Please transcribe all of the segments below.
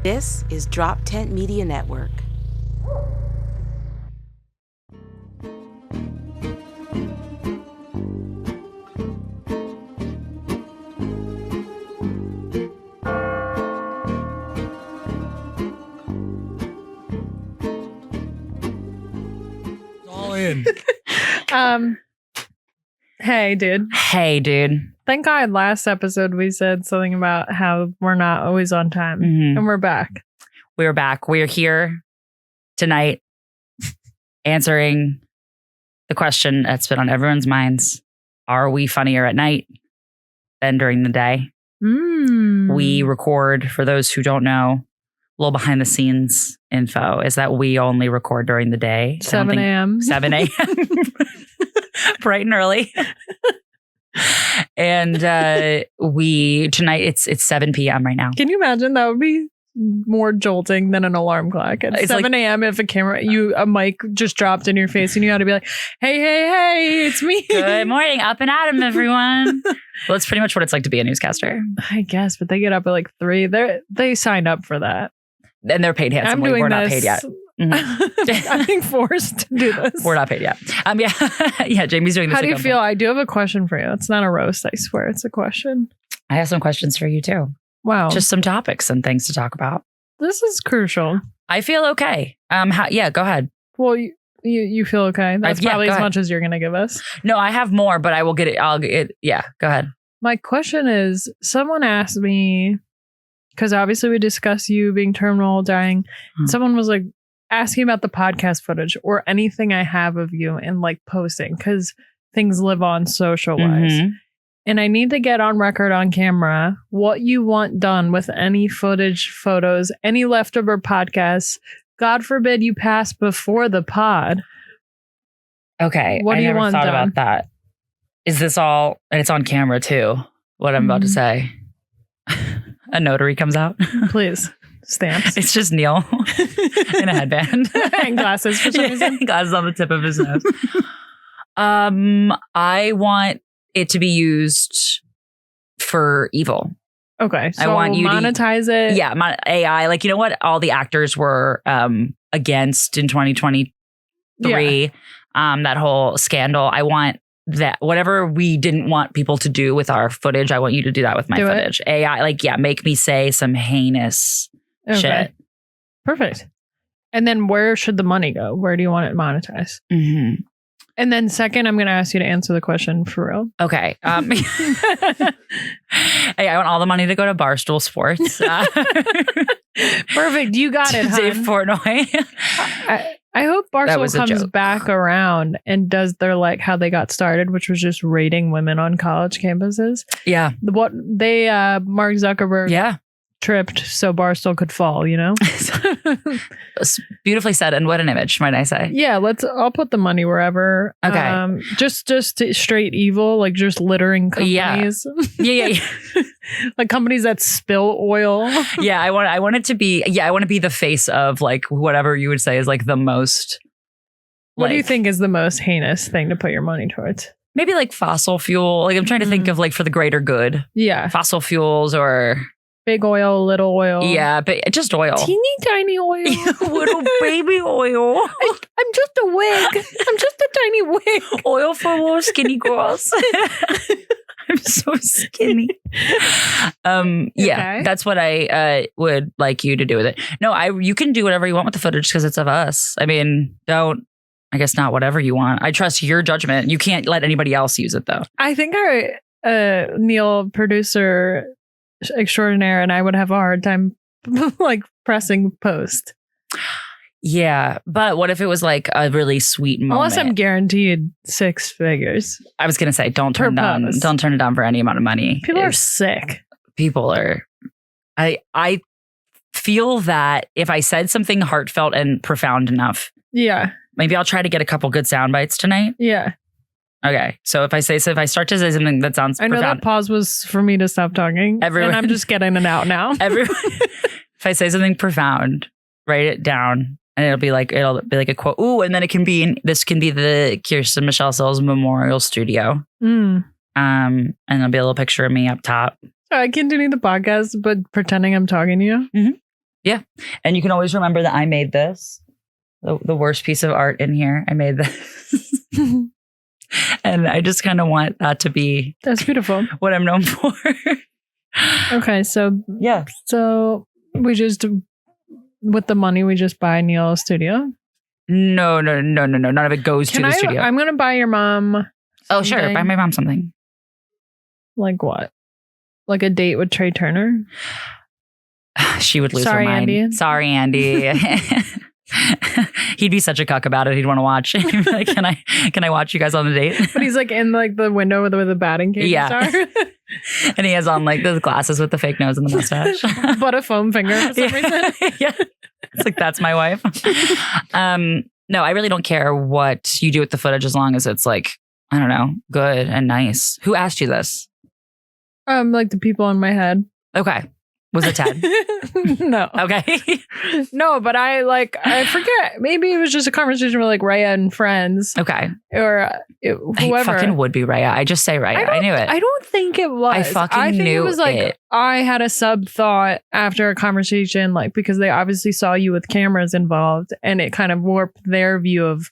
This is Drop Tent Media Network. All in. Hey, dude. Hey, dude. Thank God last episode we said something about how we're not always on time. And we're back. We're back. We're here tonight answering the question that's been on everyone's minds. Are we funnier at night than during the day? We record, for those who don't know, a little behind the scenes info is that we only record during the day. 7 a.m. 7 a.m. Bright and early. And tonight it's 7 p.m. right now. Can you imagine? That would be more jolting than an alarm clock. At 7 a.m. if a mic just dropped in your face and you had to be like, hey, it's me. Good morning, up and at 'em, everyone. Well, that's pretty much what it's like to be a newscaster. I guess, but they get up at like 3. They signed up for that. And they're paid handsomely. We're not paid yet. I'm being forced to do this. We're not paid yet. Yeah, Jamie's doing this. How do you feel? I do have a question for you. It's not a roast, I swear. It's a question. I have some questions for you too. Wow. Just some topics and things to talk about. This is crucial. I feel okay. Go ahead. Well, you feel okay? That's probably as much as you're going to give us. No, I have more, but I will get it. Yeah, go ahead. My question is, someone asked me, because obviously we discussed you being terminal, dying. Someone was like asking about the podcast footage or anything I have of you and like posting, because things live on social wise. And I need to get on record on camera what you want done with any footage, photos, any leftover podcasts. God forbid you pass before the pod. Okay. What do you want done? about that. Is this all, and it's on camera too, what I'm about to say. A notary comes out. Please. Stamps. It's just Neil in a headband. And glasses for some reason. Glasses on the tip of his nose. I want it to be used for evil. Okay. So I want you monetize it. Yeah. AI. Like, you know what all the actors were against in 2023? Yeah. That whole scandal. I want that whatever we didn't want people to do with our footage, I want you to do that with my footage. AI, make me say some heinous shit. Perfect. And then where should the money go? Where do you want it monetized? And then second, I'm going to ask you to answer the question for real. Okay. Hey, I want all the money to go to Barstool Sports. Perfect. You got it, Dave Portnoy. I hope Barstool comes back around and does their how they got started, which was just rating women on college campuses. Yeah. What they Mark Zuckerberg tripped so Barstool could fall, you know? Beautifully said, and what an image, might I say. Yeah, I'll put the money wherever. Okay. Just straight evil, like just littering companies. Yeah. Like companies that spill oil. Yeah, I want it to be I want to be the face of whatever you would say is the most. What do you think is the most heinous thing to put your money towards? Maybe fossil fuel. I'm trying to think of for the greater good. Yeah. Fossil fuals or big oil, little oil. Yeah, but just oil. Teeny tiny oil. Little baby oil. I'm just a wig. I'm just a tiny wig. Oil for little skinny girls. I'm so skinny. Yeah, that's what I would like you to do with it. No, you can do whatever you want with the footage because it's of us. I mean, I guess not whatever you want. I trust your judgment. You can't let anybody else use it though. I think our Neil, producer extraordinaire, and I would have a hard time pressing post. Yeah, but what if it was a really sweet moment? Unless I'm guaranteed 6 figures. I was gonna say, don't turn it down for any amount of money. People are sick. People are. I feel that if I said something heartfelt and profound enough, maybe I'll try to get a couple good sound bites tonight. Yeah. Okay, so if I start to say something that sounds profound, I know that pause was for me to stop talking, and I'm just getting it out now. If I say something profound, write it down, and it'll be like a quote. Ooh, and then this can be the Kirsten Michelle Cills Memorial Studio. And there'll be a little picture of me up top. I continue the podcast, but pretending I'm talking to you. Mm-hmm. Yeah. And you can always remember that I made this. The worst piece of art in here. I made this. And I just kind of want that to be That's beautiful. What I'm known for. Okay, so yeah. So we just, with the money, we just buy Neil a studio? No. None of it goes to the studio. I'm going to buy your mom Oh, sure. Buy my mom something. Like what? Like a date with Trey Turner? She would lose her mind. Andy. Sorry, Andy. He'd be such a cuck about it. He'd want to watch. He'd be like, can I watch you guys on the date? But he's like in like the window where the batting cages are. And he has on like those glasses with the fake nose and the mustache. But a foam finger for some reason. Yeah. It's like, that's my wife. No, I really don't care what you do with the footage as long as it's like, I don't know, good and nice. Who asked you this? Like the people in my head. Okay. Was it Ted? No. Okay. No, but I forget. Maybe it was just a conversation with like Raya and friends. Okay. Or whoever. I fucking would be Raya. I just say Raya. I knew it. I don't think it was. I fucking think knew it was like it. I had a sub thought after a conversation, like because they obviously saw you with cameras involved, and it kind of warped their view of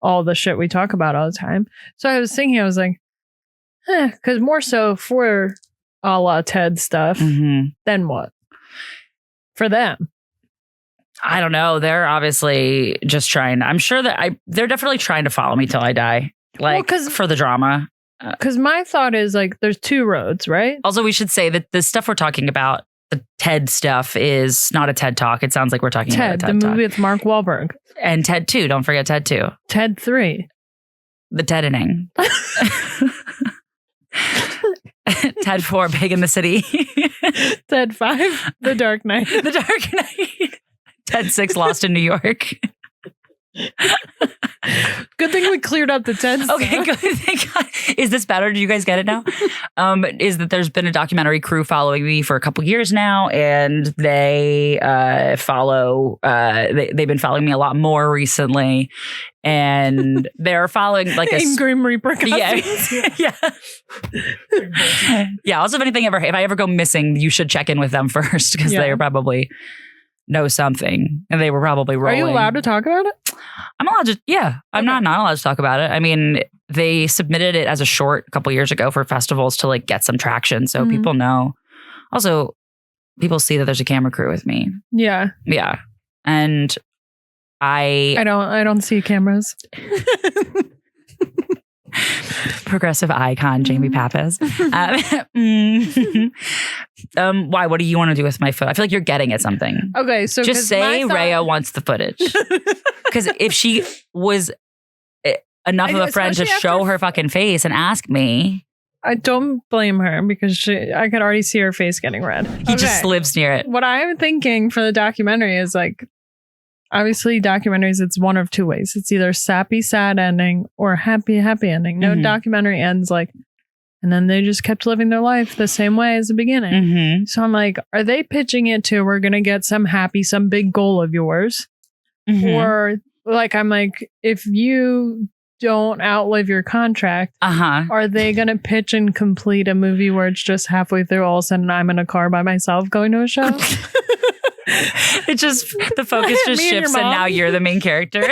all the shit we talk about all the time. So I was thinking, I was like, because more so for a la Ted stuff, then what? For them. I don't know. They're obviously just trying. I'm sure that they're definitely trying to follow me till I die. Like, for the drama. Because my thought is like, there's two roads, right? Also, we should say that the stuff we're talking about, the TED stuff, is not a TED Talk. It sounds like we're talking about a TED the Talk. movie with Mark Wahlberg. And TED 2. Don't forget TED 2. TED 3. The TED-inning. TED 4, Big in the City. TED 5, The Dark Knight. The Dark Knight. TED 6, Lost in New York. Good thing we cleared up the TED stuff. Okay, good. Thank God. Is this better? Do you guys get it now? Is that there's been a documentary crew following me for a couple years now, and they follow. They've been following me a lot more recently, and they're following like a Grim Reaper cousins. Yeah. Yeah. Also, if I ever go missing, you should check in with them first because they probably know something, and they were probably rolling. Are you allowed to talk about it? I'm allowed to. Yeah, I'm not allowed to talk about it. I mean, they submitted it as a short a couple years ago for festivals to like get some traction, so people know. Also, people see that there's a camera crew with me. Yeah, and I don't see cameras. Progressive icon Jamie Pappas. Why? What do you want to do with my foot? I feel like you're getting at something. Okay, so just say Rhea wants the footage. Because if she was enough of a friend to show her fucking face and ask me. I don't blame her because I could already see her face getting red. He just lives near it. What I'm thinking for the documentary is like, obviously documentaries, it's one of two ways. It's either sappy, sad ending or happy ending. No documentary ends like, and then they just kept living their life the same way as the beginning. So I'm like, are they pitching it to, we're going to get some big goal of yours? Or like, I'm like, if you don't outlive your contract, are they going to pitch and complete a movie where it's just halfway through, all of a sudden I'm in a car by myself going to a show? It just, the focus just shifts and now you're the main character.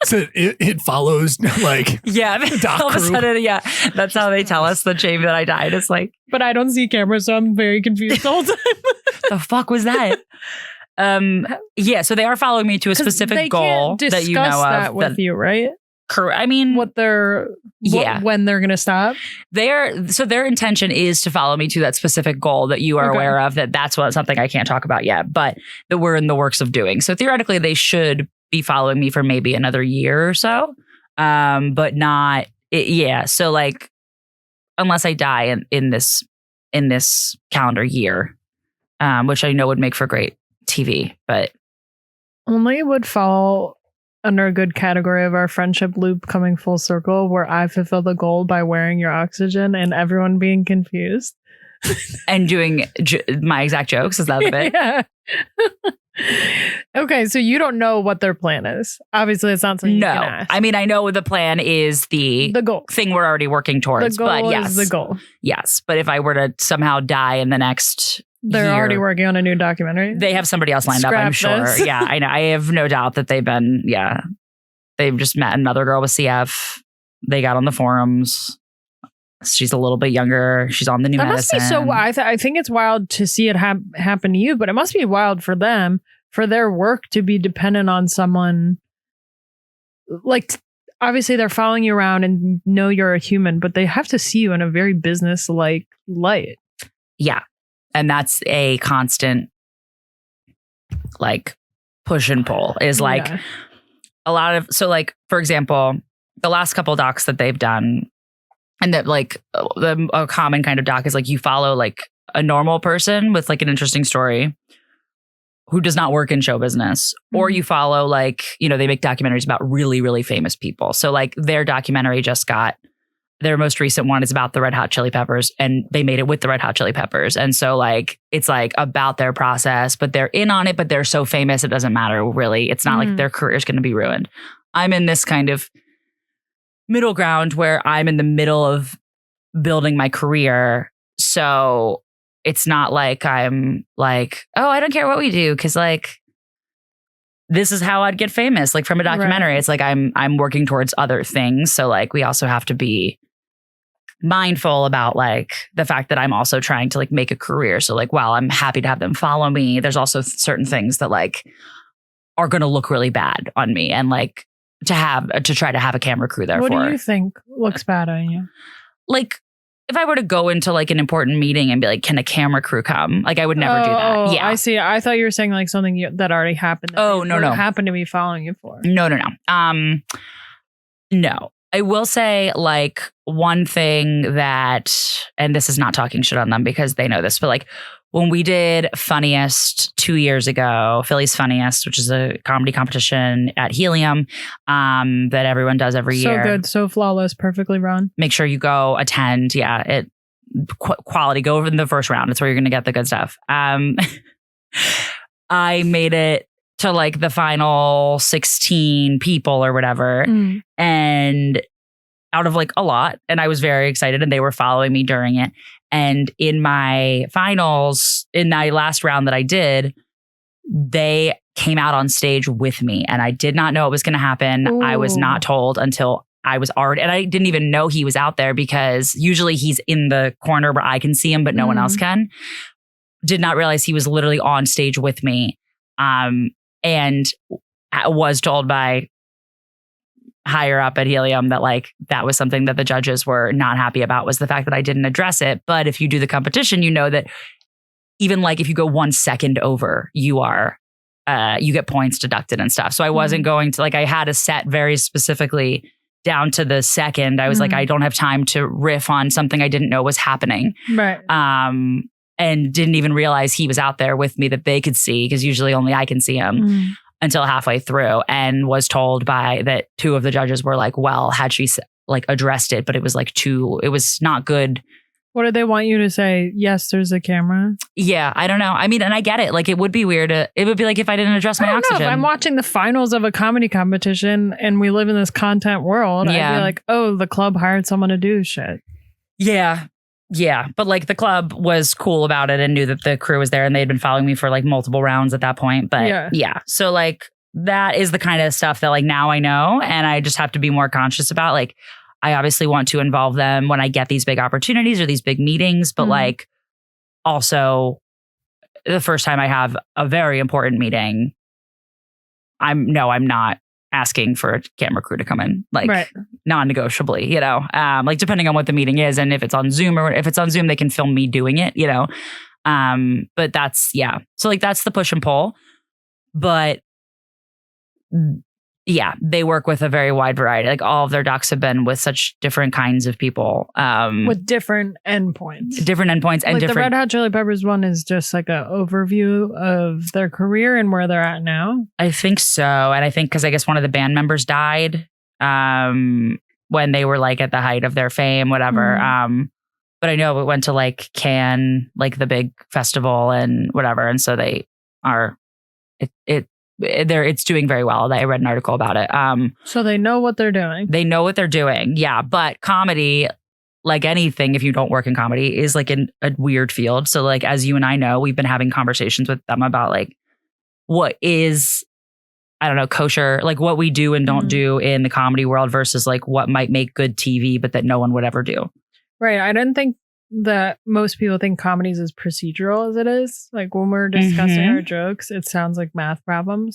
So it follows like all of a sudden, that's how they tell us the Jamie that I died. It's like, but I don't see cameras, so I'm very confused the whole time. The fuck was that? So they are following me to a specific goal that you know of. That with you, right? Correct. I mean, when they're gonna stop. Their intention is to follow me to that specific goal that you are aware of. That's something I can't talk about yet, but that we're in the works of doing. So theoretically, they should be following me for maybe another year or so, but not. So like, unless I die in this calendar year, which I know would make for great TV, but only would fall under a good category of our friendship loop coming full circle, where I fulfill the goal by wearing your oxygen and everyone being confused and doing my exact jokes. Is that the bit? Yeah. Okay, so you don't know what their plan is. Obviously, it's not something you can ask. I mean, I know the plan is the goal thing we're already working towards. The goal but yes, is the goal. Yes, but if I were to somehow die in the next They're already working on a new documentary. They have somebody else lined up, I'm sure. This. Yeah, I know. I have no doubt that they've just met another girl with CF. They got on the forums. She's a little bit younger. She's on the new medicine. Must be so. I think it's wild to see it happen to you, but it must be wild for them, for their work to be dependent on someone. Like, obviously, they're following you around and know you're a human, but they have to see you in a very business-like light. Yeah. And that's a constant, like, push and pull is like a lot of, so like, for example, the last couple docs that they've done, and that like a common kind of doc is like you follow like a normal person with like an interesting story who does not work in show business, or you follow like, you know, they make documentaries about really, really famous people. So like their documentary just got, their most recent one is about the Red Hot Chili Peppers, and they made it with the Red Hot Chili Peppers. And so like, it's like about their process, but they're in on it, but they're so famous, it doesn't matter really. It's not like their career is going to be ruined. I'm in this kind of middle ground where I'm in the middle of building my career. So it's not like I'm like, oh, I don't care what we do, because like, this is how I'd get famous, like from a documentary. Right. It's like I'm working towards other things. So like we also have to be mindful about like the fact that I'm also trying to like make a career. So like, while I'm happy to have them follow me, there's also certain things that like are going to look really bad on me, and like to try to have a camera crew there. What do you think looks bad on you? Like, if I were to go into like an important meeting and be like, can a camera crew come? Like, I would never do that. Oh, yeah. I see. I thought you were saying like something that already happened. Oh, no. Happened to be following you for. No. No. I will say like one thing that, and this is not talking shit on them because they know this, but like when we did Funniest 2 years ago, Philly's Funniest, which is a comedy competition at Helium that everyone does every year. So good, so flawless, perfectly run. Make sure you go attend. Yeah, quality. Go over in the first round. It's where you're going to get the good stuff. I made it to like the final 16 people or whatever, and out of like a lot, and I was very excited, and they were following me during it. And in my finals, in my last round that I did, they came out on stage with me, and I did not know it was going to happen. Ooh. I was not told until I was already, and I didn't even know he was out there because usually he's in the corner where I can see him, but no one else can. Did not realize he was literally on stage with me. And was told by higher up at Helium that like that was something that the judges were not happy about, was the fact that I didn't address it. But if you do the competition, you know that even like if you go 1 second over, you get points deducted and stuff. So I wasn't going to, like, I had a set very specifically down to the second. I was like, I don't have time to riff on something I didn't know was happening. Right. And didn't even realize he was out there with me that they could see, because usually only I can see him until halfway through, and was told by that 2 of the judges were like, well, had she like addressed it, but it was like it was not good. What did they want you to say? Yes, there's a camera. Yeah, I don't know. I mean, and I get it. Like, it would be weird. It would be like if I didn't address my oxygen. Know, if I'm watching the finals of a comedy competition and we live in this content world, I'd be like, oh, the club hired someone to do shit. Yeah. Yeah. But like the club was cool about it and knew that the crew was there, and they'd been following me for like multiple rounds at that point. But yeah. So like that is the kind of stuff that like now I know, and I just have to be more conscious about. Like, I obviously want to involve them when I get these big opportunities or these big meetings, but like also the first time I have a very important meeting, I'm not asking for a camera crew to come in, like non-negotiably, you know, like depending on what the meeting is, and if it's on Zoom, or if it's on Zoom, they can film me doing it, you know. But that's, so like that's the push and pull. But yeah, they work with a very wide variety. Like all of their docs have been with such different kinds of people. With different endpoints. And like different. The Red Hot Chili Peppers one is just like an overview of their career and where they're at now. I think so. And I think because I guess one of the band members died when they were like at the height of their fame, whatever. But I know it went to like Cannes, like the big festival and whatever. And so they are, it's doing very well. I read an article about it. So they know what they're doing. They know what they're doing. Yeah. But comedy, like anything, if you don't work in comedy, is like a weird field. So like, as you and I know, we've been having conversations with them about like what is, I don't know, kosher, like what we do and don't do in the comedy world versus like what might make good TV, but that no one would ever do. Right. I don't think that most people think comedy is as procedural as it is. Like when we're discussing our jokes, it sounds like math problems.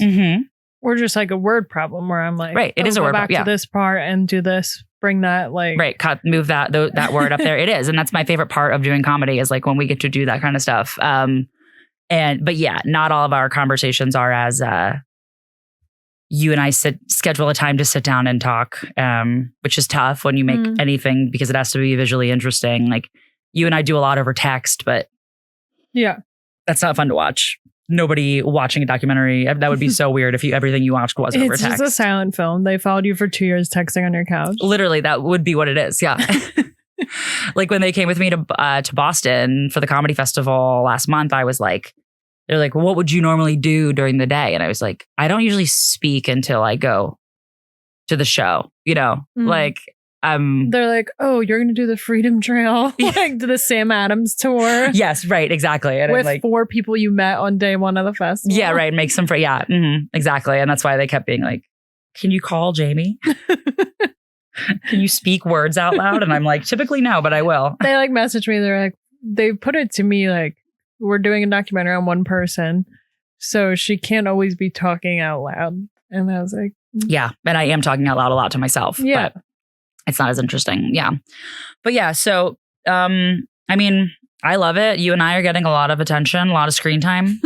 Or just like a word problem where I'm like, right, it is a word back to this part and do this, bring that, like, right, cut, move that word up there. It is, and that's my favorite part of doing comedy is like when we get to do that kind of stuff. But yeah, not all of our conversations are as you and I schedule a time to sit down and talk, which is tough when you make anything because it has to be visually interesting. Like you and I do a lot over text, but yeah, that's not fun to watch. Nobody watching a documentary. That would be so weird if everything you watched was over text. It's just a silent film. They followed you for 2 years texting on your couch. Literally, that would be what it is. Yeah. Like when they came with me to Boston for the comedy festival last month, I was like, they're like, well, what would you normally do during the day? And I was like, I don't usually speak until I go to the show, you know, like, they're like, oh, you're going to do the Freedom Trail, like to the Sam Adams tour. Yes, right, exactly. And with like, 4 people you met on day 1 of the festival. Yeah, right. Make some friends. Yeah, exactly. And that's why they kept being like, can you call Jamie? Can you speak words out loud? And I'm like, typically no, but I will. They like message me. They're like, they put it to me like, we're doing a documentary on one person, so she can't always be talking out loud. And I was like, yeah. And I am talking out loud a lot to myself. Yeah. But it's not as interesting. Yeah. But yeah, so, I mean, I love it. You and I are getting a lot of attention, a lot of screen time.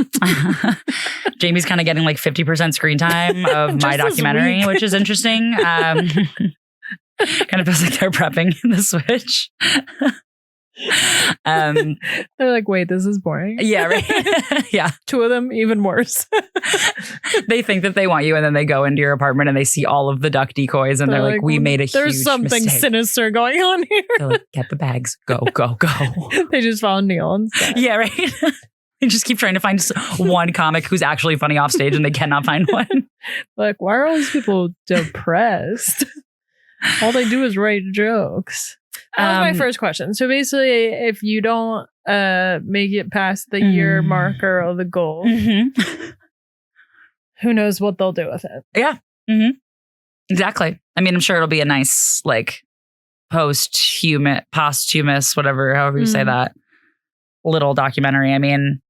Jamie's kind of getting like 50% screen time of my documentary, which is interesting. Kind of feels like they're prepping the switch. They're like, wait, this is boring. Yeah, right. Yeah. 2 of them, even worse. They think that they want you, and then they go into your apartment and they see all of the duck decoys, and they're like, we made a huge There's something mistake. Sinister going on here. They're like, get the bags. Go, go, go. They just found Neil instead. Yeah, right. They just keep trying to find one comic who's actually funny off stage, and they cannot find one. Like, why are all these people depressed? All they do is write jokes. That was my first question. So basically, if you don't make it past the year marker of the goal, who knows what they'll do with it? Yeah. Exactly. I mean, I'm sure it'll be a nice, like, posthumous, whatever, however you say that, little documentary. I mean,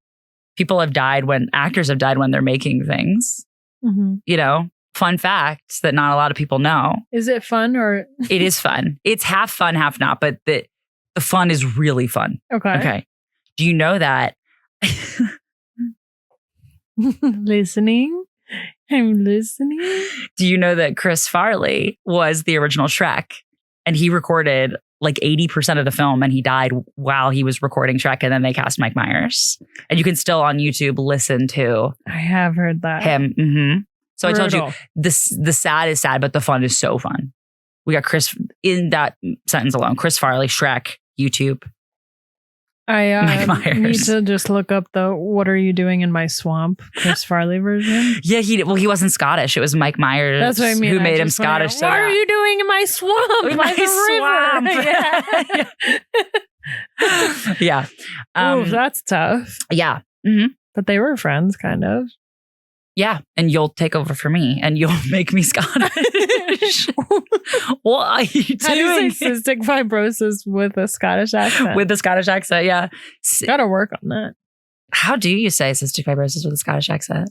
actors have died when they're making things, you know? Fun fact that not a lot of people know. Is it fun or? It is fun. It's half fun, half not, but the fun is really fun. Okay. Do you know that? Listening? I'm listening. Do you know that Chris Farley was the original Shrek, and he recorded like 80% of the film, and he died while he was recording Shrek, and then they cast Mike Myers. And you can still on YouTube listen to I have heard that. him. So I told you, the sad is sad, but the fun is so fun. We got Chris in that sentence alone. Chris Farley, Shrek, YouTube. I need to just look up the "What Are You Doing in My Swamp" Chris Farley version. Yeah, he wasn't Scottish. It was Mike Myers. That's what I mean. Who made him Scottish? What are you doing in my swamp? In my swamp. Yeah. Ooh, that's tough. Yeah. But they were friends, kind of. Yeah, and you'll take over for me, and you'll make me Scottish. What are you doing? How do you say cystic fibrosis with a Scottish accent? With the Scottish accent, yeah. Gotta work on that. How do you say cystic fibrosis with a Scottish accent?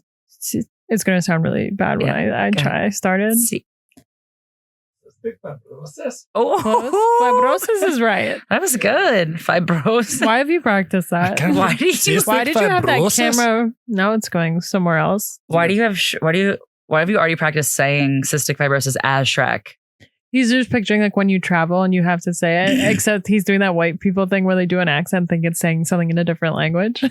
It's going to sound really bad when I started. Cystic fibrosis. Fibrosis is right. That was good. Fibrosis. Why have you practiced that? Why did you have that camera? Now it's going somewhere else. Why have you already practiced saying cystic fibrosis as Shrek? He's just picturing like when you travel and you have to say it, except he's doing that white people thing where they do an accent, think it's saying something in a different language. Yeah,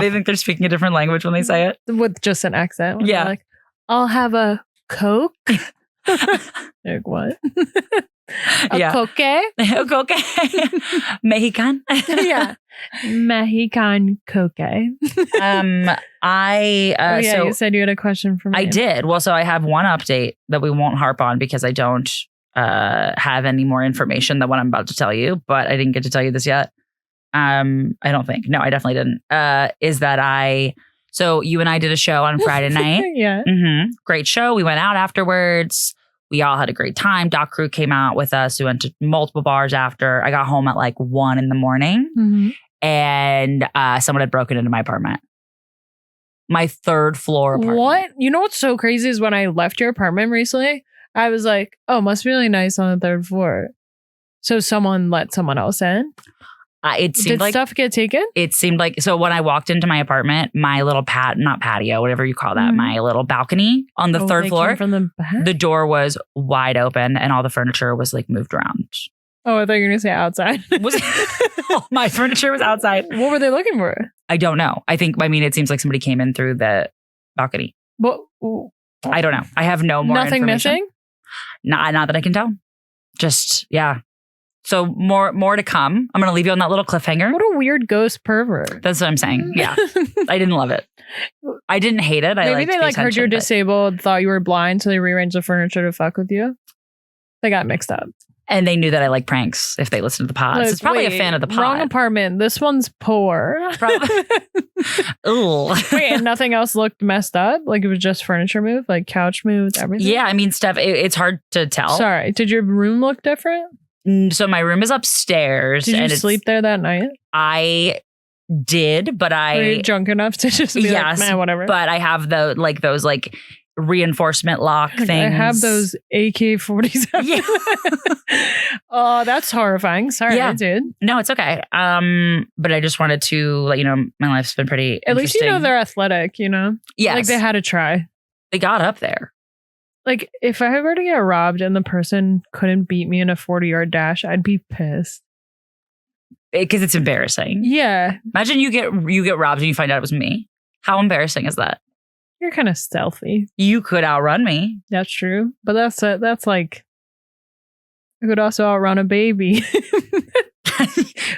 they think they're speaking a different language when they say it. With just an accent. Yeah. Like, I'll have a Coke. Like, what? A Coke? A Coke. Mexican. Yeah. Mexican Coke. You said you had a question for me. I did. Well, so I have one update that we won't harp on because I don't have any more information than what I'm about to tell you, but I didn't get to tell you this yet. I don't think. No, I definitely didn't. Is that so you and I did a show on Friday night. Yeah. Great show. We went out afterwards. We all had a great time. Doc Crew came out with us. We went to multiple bars after. I got home at like 1 a.m. And someone had broken into my apartment. My 3rd floor apartment. What? You know what's so crazy is when I left your apartment recently, I was like, oh, must be really nice on the 3rd floor. So someone let someone else in? It seemed Did stuff get taken? It seemed like, so when I walked into my apartment, my little not patio, whatever you call that, my little balcony on the 3rd floor, from the back? the door was wide open and all the furniture was like moved around. Oh, I thought you were going to say outside. All my furniture was outside. What were they looking for? I don't know. It seems like somebody came in through the balcony. But I don't know. I have no more nothing information. missing? Not that I can tell. Just, yeah. So more to come. I'm going to leave you on that little cliffhanger. What a weird ghost pervert. That's what I'm saying. Yeah. I didn't love it. I didn't hate it. Maybe they heard you were disabled, thought you were blind, so they rearranged the furniture to fuck with you. They got mixed up. And they knew that I like pranks if they listened to the pods. It's probably a fan of the pod. Wrong apartment. This one's poor. Ooh. Wait, and nothing else looked messed up? Like it was just furniture moved? Like couch moved, everything? Yeah, I mean, Steph, it's hard to tell. Sorry. Did your room look different? So my room is upstairs. Did you sleep there that night? I did, but Were you drunk enough to just be like, man, whatever? But I have those reinforcement lock things. I have those AK-47. Yeah. Oh, that's horrifying. Sorry, dude. No, it's okay. But I just wanted to let you know my life's been pretty At least you know they're athletic, you know? Yes. Like they had to try. They got up there. Like if I were to get robbed and the person couldn't beat me in a 40-yard dash, I'd be pissed. Because it's embarrassing. Yeah. Imagine you get robbed and you find out it was me. How embarrassing is that? You're kind of stealthy. You could outrun me. That's true. But that's like, I could also outrun a baby.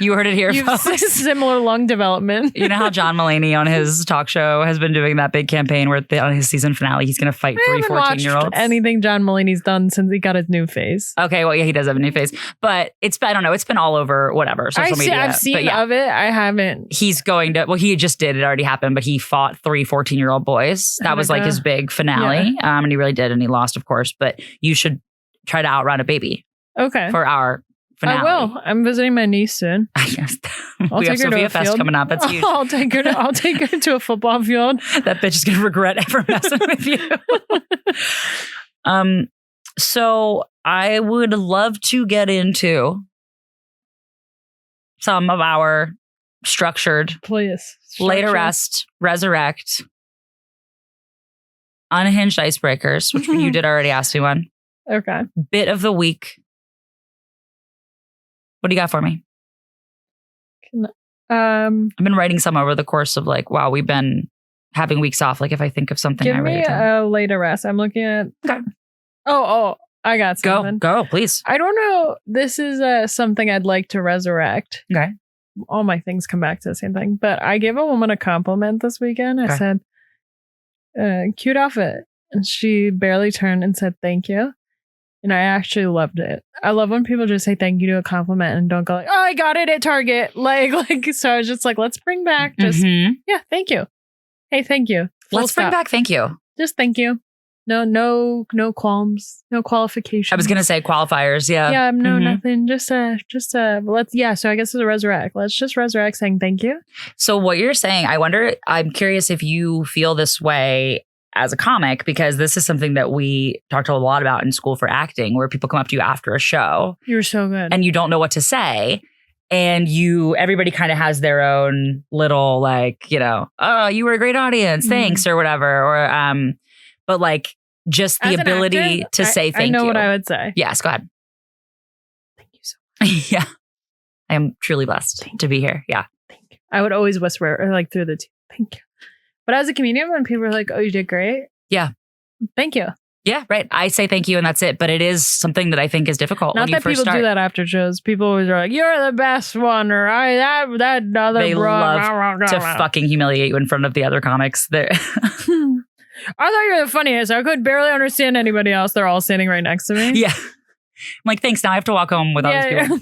You heard it here, You have folks. similar lung development. You know how John Mulaney on his talk show has been doing that big campaign where on his season finale, he's going to fight 3 14-year-olds? Anything John Mulaney's done since he got his new face. Okay, well, yeah, he does have a new face. But I don't know, it's been all over whatever, social media. I've seen of it. I haven't. He's going to, well, he just did. It already happened, but he fought 3 14-year-old boys. That was like his big finale. Yeah. And he really did. And he lost, of course. But you should try to outrun a baby. Okay. For our finale. I will. I'm visiting my niece soon. Yes. We have Sophia Fest coming up. That's huge. I'll take her to a football field. That bitch is gonna regret ever messing with you. So I would love to get into some of our structured, late arrest, resurrect, unhinged icebreakers, which you did already ask me one. Okay. Bit of the week. What do you got for me? I've been writing some over the course of we've been having weeks off. Like if I think of something, give I write me it down. a late arrest. I'm looking at. Okay. Oh, I got something. Go, please. I don't know. This is something I'd like to resurrect. Okay. All my things come back to the same thing. But I gave a woman a compliment this weekend. I said, cute outfit. And she barely turned and said, thank you. And I actually loved it. I love when people just say thank you to a compliment and don't go like, oh, I got it at Target. Like, so I was just like, let's bring back just, thank you. Hey, thank you. Let's bring back thank you. Just thank you. No qualms, no qualifications. I was going to say qualifiers. Yeah. Yeah. No, nothing. So I guess it's a resurrect. Let's just resurrect saying thank you. So what you're saying, I'm curious if you feel this way as a comic, because this is something that we talked a lot about in school for acting, where people come up to you after a show. You're so good. And you don't know what to say. And everybody kind of has their own little oh, you were a great audience. Thanks or whatever. Or, but just the ability to say thank you. I know what I would say. Yes, go ahead. Thank you so much. Yeah. I am truly blessed to be here. Yeah. Thank you. I would always whisper through the teeth. Thank you. But as a comedian, when people are like, oh, you did great. Yeah. Thank you. Yeah, right. I say thank you and that's it. But it is something that I think is difficult. Not that people do that after shows. People always are like, you're the best one, or that other they love to fucking humiliate you in front of the other comics. I thought you were the funniest. I could barely understand anybody else. They're all standing right next to me. Yeah. like, thanks. Now I have to walk home with all these people.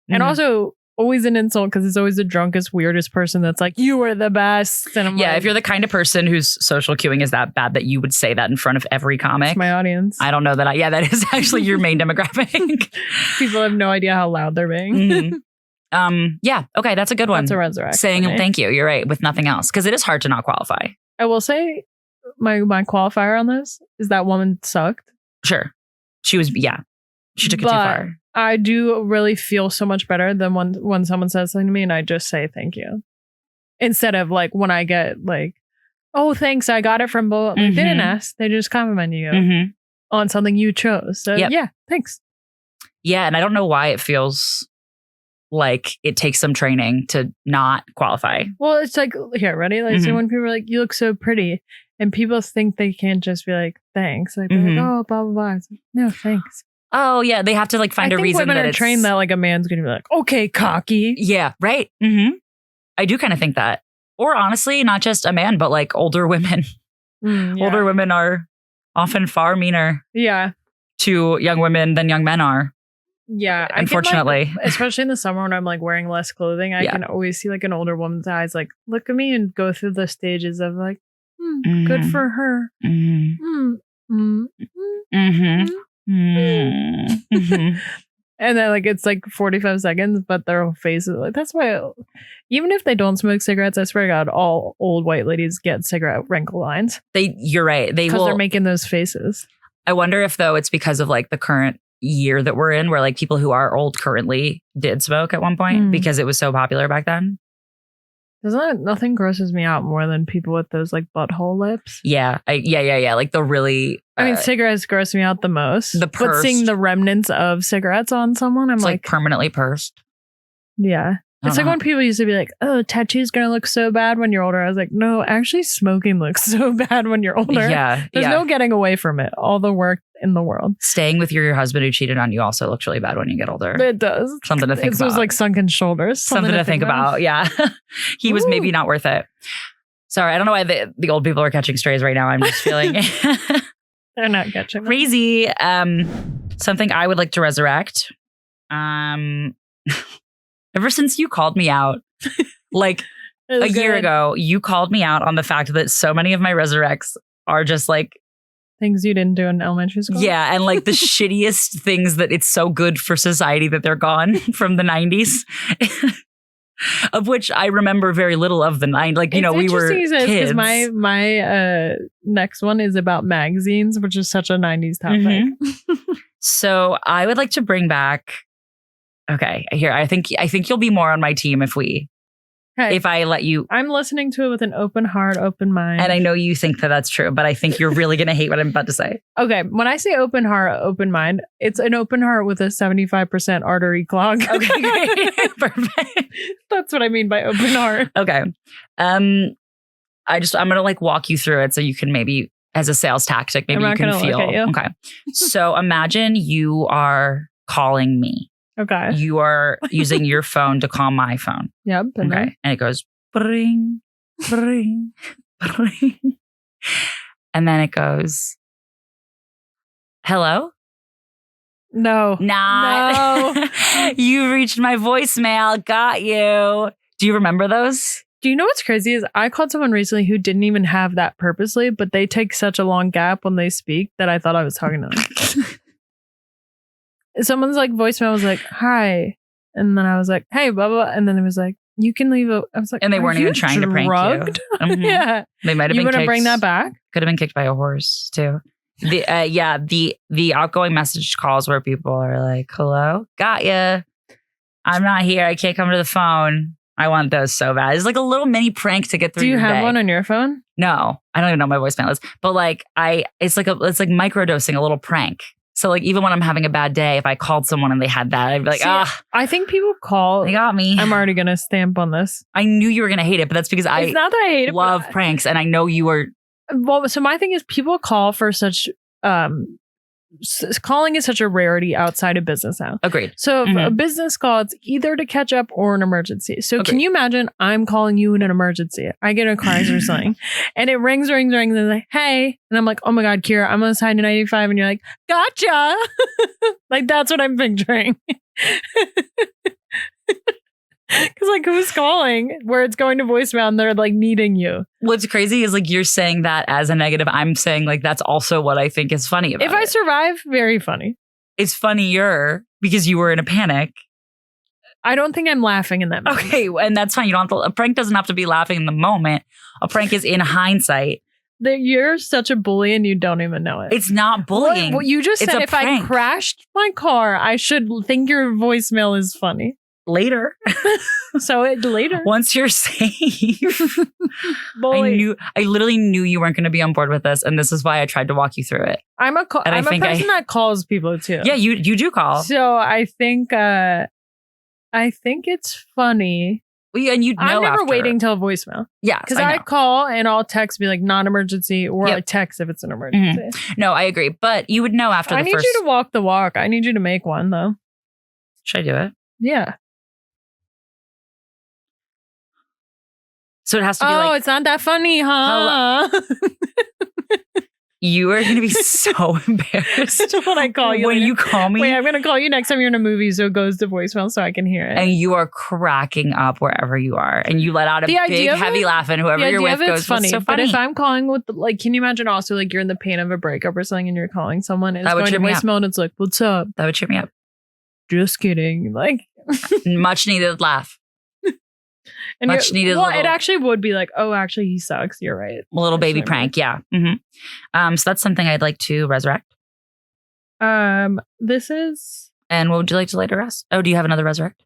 And Mhm. also always an insult because it's always the drunkest, weirdest person that's like, you were the best. And I'm yeah, like, if you're the kind of person whose social cueing is that bad that you would say that in front of every comic, it's my audience. I don't know that. That is actually your main demographic. People have no idea how loud they're being. Mhm. Yeah. Okay. That's a good one. That's a resurrection. Saying thank you. You're right. With nothing else. Because it is hard to not qualify. I will say my qualifier on this is that woman sucked. Sure. She took it too But far. I do really feel so much better than when someone says something to me and I just say thank you. Instead of like when I get like, oh, thanks, I got it from both. Like, they didn't ask. They just compliment you on something you chose. So yeah, thanks. Yeah. And I don't know why it feels like it takes some training to not qualify. Well, it's like, here, ready? Like, so when people are like, you look so pretty, and people think they can't just be like, thanks. Like, they're like, oh, blah, blah, blah. It's like, no, thanks. Oh, yeah. They have to like find a reason that it's trained that like a man's going to be like, okay, cocky. Yeah, right. I do kind of think that. Or honestly, not just a man, but like older women. Older women are often far meaner to young women than young men are. Yeah. Unfortunately. Especially in the summer when I'm like wearing less clothing, I can always see like an older woman's eyes like, look at me and go through the stages of like, good for her. And then like it's like 45 seconds, but their faces like that's why even if they don't smoke cigarettes, I swear to God, all old white ladies get cigarette wrinkle lines. You're right. Because they're making those faces. I wonder if though it's because of like the current year that we're in, where like people who are old currently did smoke at one point because it was so popular back then. Nothing grosses me out more than people with those like butthole lips. Yeah. Like the really. I mean, cigarettes gross me out the most. But seeing the remnants of cigarettes on someone, I'm like permanently pursed. Yeah. It's like when people used to be like, oh, tattoo's going to look so bad when you're older. I was like, no, actually smoking looks so bad when you're older. Yeah. There's no getting away from it. All the work in the world. Staying with your husband who cheated on you also looks really bad when you get older. It does. Something to think about. It's those like sunken shoulders. Something to think about. Yeah. He was maybe not worth it. Sorry. I don't know why the old people are catching strays right now. I'm just feeling they're not catching crazy. Something I would like to resurrect. Ever since you called me out, like a year ago, you called me out on the fact that so many of my resurrects are just like things you didn't do in elementary school. Yeah, and like the shittiest things that it's so good for society that they're gone from the 90s. Of which I remember very little of the 90s. Like, you know, we were kids. Because my next one is about magazines, which is such a 90s topic. So I would like to bring back. Okay, here I think you'll be more on my team if I let you. I'm listening to it with an open heart, open mind. And I know you think that that's true, but I think you're really going to hate what I'm about to say. Okay, when I say open heart, open mind, it's an open heart with a 75% artery clog. Okay, great. Perfect. That's what I mean by open heart. Okay. I'm going to like walk you through it so you can maybe, as a sales tactic, maybe you can feel. Look at you. Okay. So imagine you are calling me. Okay. You are using your phone to call my phone. Yep. Okay. And it goes bring, bring, bring. And then it goes, hello? No. Not. No. You reached my voicemail. Got you. Do you remember those? Do you know what's crazy is I called someone recently who didn't even have that purposely, but they take such a long gap when they speak that I thought I was talking to them. Someone's like voicemail was like, hi. And then I was like, hey, blah, blah. And then it was like, you can leave a. I was like, and they weren't even trying to prank you. Mm-hmm. Yeah. They might have been. You gonna bring that back? Could have been kicked by a horse too. The outgoing message calls where people are like, hello, got ya. I'm not here. I can't come to the phone. I want those so bad. It's like a little mini prank to get through. Do you your have day. one on your phone? No, I don't even know what my voicemail is. But like it's like microdosing, a little prank. So like even when I'm having a bad day, if I called someone and they had that, I'd be like, I think people call. They got me. I'm already gonna stamp on this. I knew you were gonna hate it, but that's because it's not that I hate it. Love pranks, and I know you were. Well, so my thing is, people call for such calling is such a rarity outside of business now. Agreed. So if a business call, it's either to catch up or an emergency. So Agreed. Can you imagine I'm calling you in an emergency? I get a crisis or something and it rings, and they're like, hey. And I'm like, oh my God, Kira, I'm on side to 95. And you're like, gotcha. Like, that's what I'm picturing. Because like, who's calling where it's going to voicemail and they're like needing you? What's crazy is like you're saying that as a negative. I'm saying like that's also what I think is funny about it. If I survive, very funny. It's funnier because you were in a panic. I don't think I'm laughing in that moment. Okay, and that's fine. You don't have to, a prank doesn't have to be laughing in the moment. A prank is in hindsight. You're such a bully and you don't even know it. It's not bullying. Well, you just It's said a if prank. I crashed my car, I should think your voicemail is funny. Later. So later. Once you're safe. Bully. I literally knew you weren't going to be on board with this. And this is why I tried to walk you through it. I'm a person that calls people too. Yeah, you do call. So I think it's funny. Well, and you'd know I'm never after. waiting till voicemail. Yeah. Because I call and I'll text be like non-emergency or I text if it's an emergency. No, I agree. But you would know after I need you to walk the walk. I need you to make one though. Should I do it? Yeah. So it has to be like, it's not that funny, huh? you are going to be so embarrassed when I call you. When you call me. Wait, I'm going to call you next time you're in a movie so it goes to voicemail so I can hear it. And you are cracking up wherever you are. And you let out a big, heavy laugh and whoever you're with goes, funny. So funny. But if I'm calling with, like, can you imagine also like you're in the pain of a breakup or something and you're calling someone and it's going to voicemail and it's like, what's up? That would cheer me up. Just kidding. Like. Much needed laugh. And much needed. Well, it actually would be like, oh, actually, he sucks. You're right. A little baby prank, yeah. Mm-hmm. So that's something I'd like to resurrect. This is. And what would you like to lay to rest? Oh, do you have another resurrect?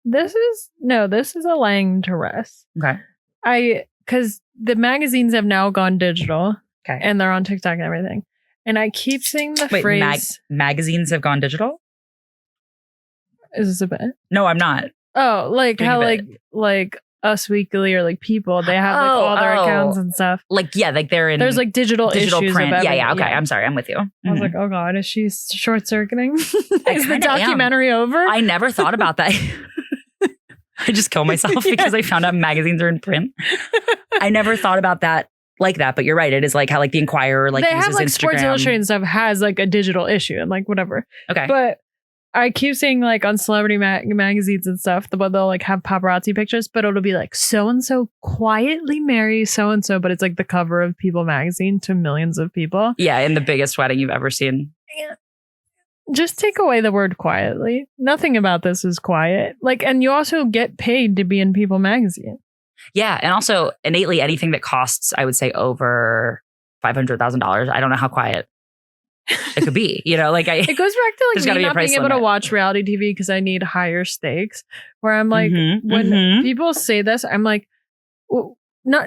This is a laying to rest. Okay. Because the magazines have now gone digital. Okay. And they're on TikTok and everything. And I keep seeing the phrase. Magazines have gone digital? Is this a bit? No, I'm not. Oh, like how like Us Weekly or like People, they have like all their accounts and stuff. Like, yeah, like they're in there's like digital issues print. Of yeah. Okay, I'm sorry, I'm with you. I was like, oh God, is she short circuiting? Is the documentary over? I never thought about that. I just kill myself because I found out magazines are in print. I never thought about that like that, but you're right. It is like how like the Inquirer like they uses have like Instagram. Sports Illustrated and stuff has like a digital issue and like whatever. Okay, but I keep seeing like on celebrity magazines and stuff, they'll like have paparazzi pictures, but it'll be like so-and-so quietly marry so-and-so, but it's like the cover of People magazine to millions of people. Yeah, in the biggest wedding you've ever seen. Just take away the word quietly. Nothing about this is quiet. Like, and you also get paid to be in People magazine. Yeah, and also innately anything that costs, I would say, over $500,000. I don't know how quiet it could be, you know, like it goes back to like me not being able to watch reality TV because I need higher stakes. Where I'm like, when people say this, I'm like, well,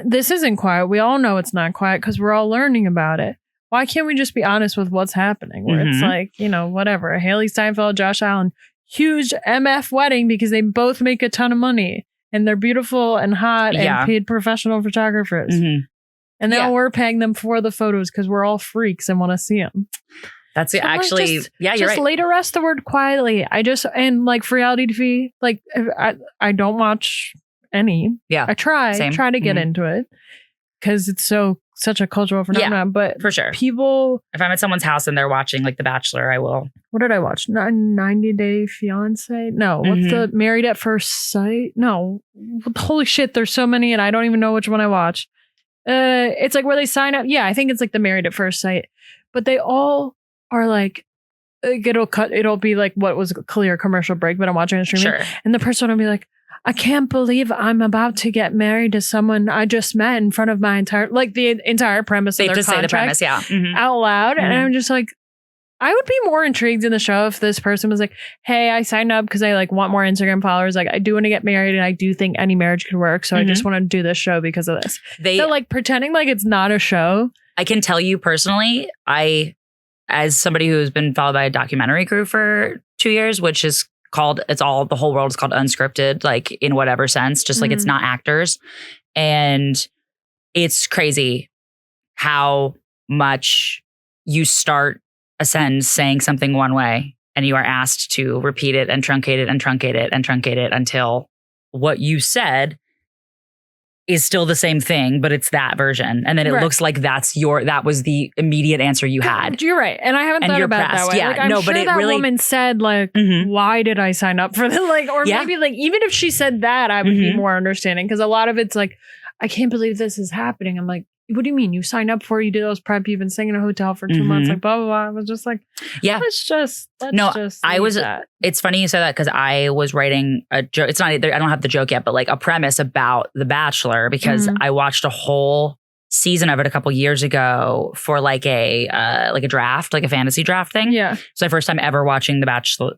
this isn't quiet. We all know it's not quiet because we're all learning about it. Why can't we just be honest with what's happening? Where it's like, you know, whatever. Haley Steinfeld, Josh Allen, huge MF wedding because they both make a ton of money and they're beautiful and hot and paid professional photographers. And now we're paying them for the photos because we're all freaks and want to see them. That's so actually, you're right. Just lay to rest the word quietly. And like for reality TV, like I don't watch any. Yeah. I try to get into it because it's such a cultural phenomenon. But for sure. People. If I'm at someone's house and they're watching like The Bachelor, I will. What did I watch? 90 Day Fiance? No. What's the Married at First Sight? No. Holy shit. There's so many and I don't even know which one I watch. It's like where they sign up. Yeah, I think it's like the Married at First Sight, but they all are like it'll be like what was a clear commercial break, but I'm watching it streaming. And the person will be like, I can't believe I'm about to get married to someone I just met in front of my the entire premise of their contract. Say the premise, out loud. And I'm just like, I would be more intrigued in the show if this person was like, hey, I signed up because I like want more Instagram followers. Like I do want to get married and I do think any marriage could work. So I just want to do this show because of this. They're like pretending like it's not a show. I can tell you personally, as somebody who's been followed by a documentary crew for 2 years, which is called, the whole world is called unscripted, like in whatever sense, just like it's not actors. And it's crazy how much you start a sentence saying something one way and you are asked to repeat it and truncate it and truncate it and truncate it until what you said is still the same thing, but it's that version. And then it looks like that was the immediate answer you had. You're right. And I haven't thought about it that way. Yeah, like, I'm sure but it that really, woman said like, why did I sign up for this? Like, or maybe like, even if she said that, I would be more understanding. Because a lot of it's like, I can't believe this is happening. I'm like, what do you mean? You signed up for it, you did those prep, you've been staying in a hotel for 2 months, like blah, blah, blah. I was just like, let's just that. It's funny you say that because I was writing a joke. It's not, I don't have the joke yet, but like a premise about The Bachelor because I watched a whole season of it a couple years ago for like a draft, like a fantasy draft thing. Yeah. So my first time ever watching The Bachelor.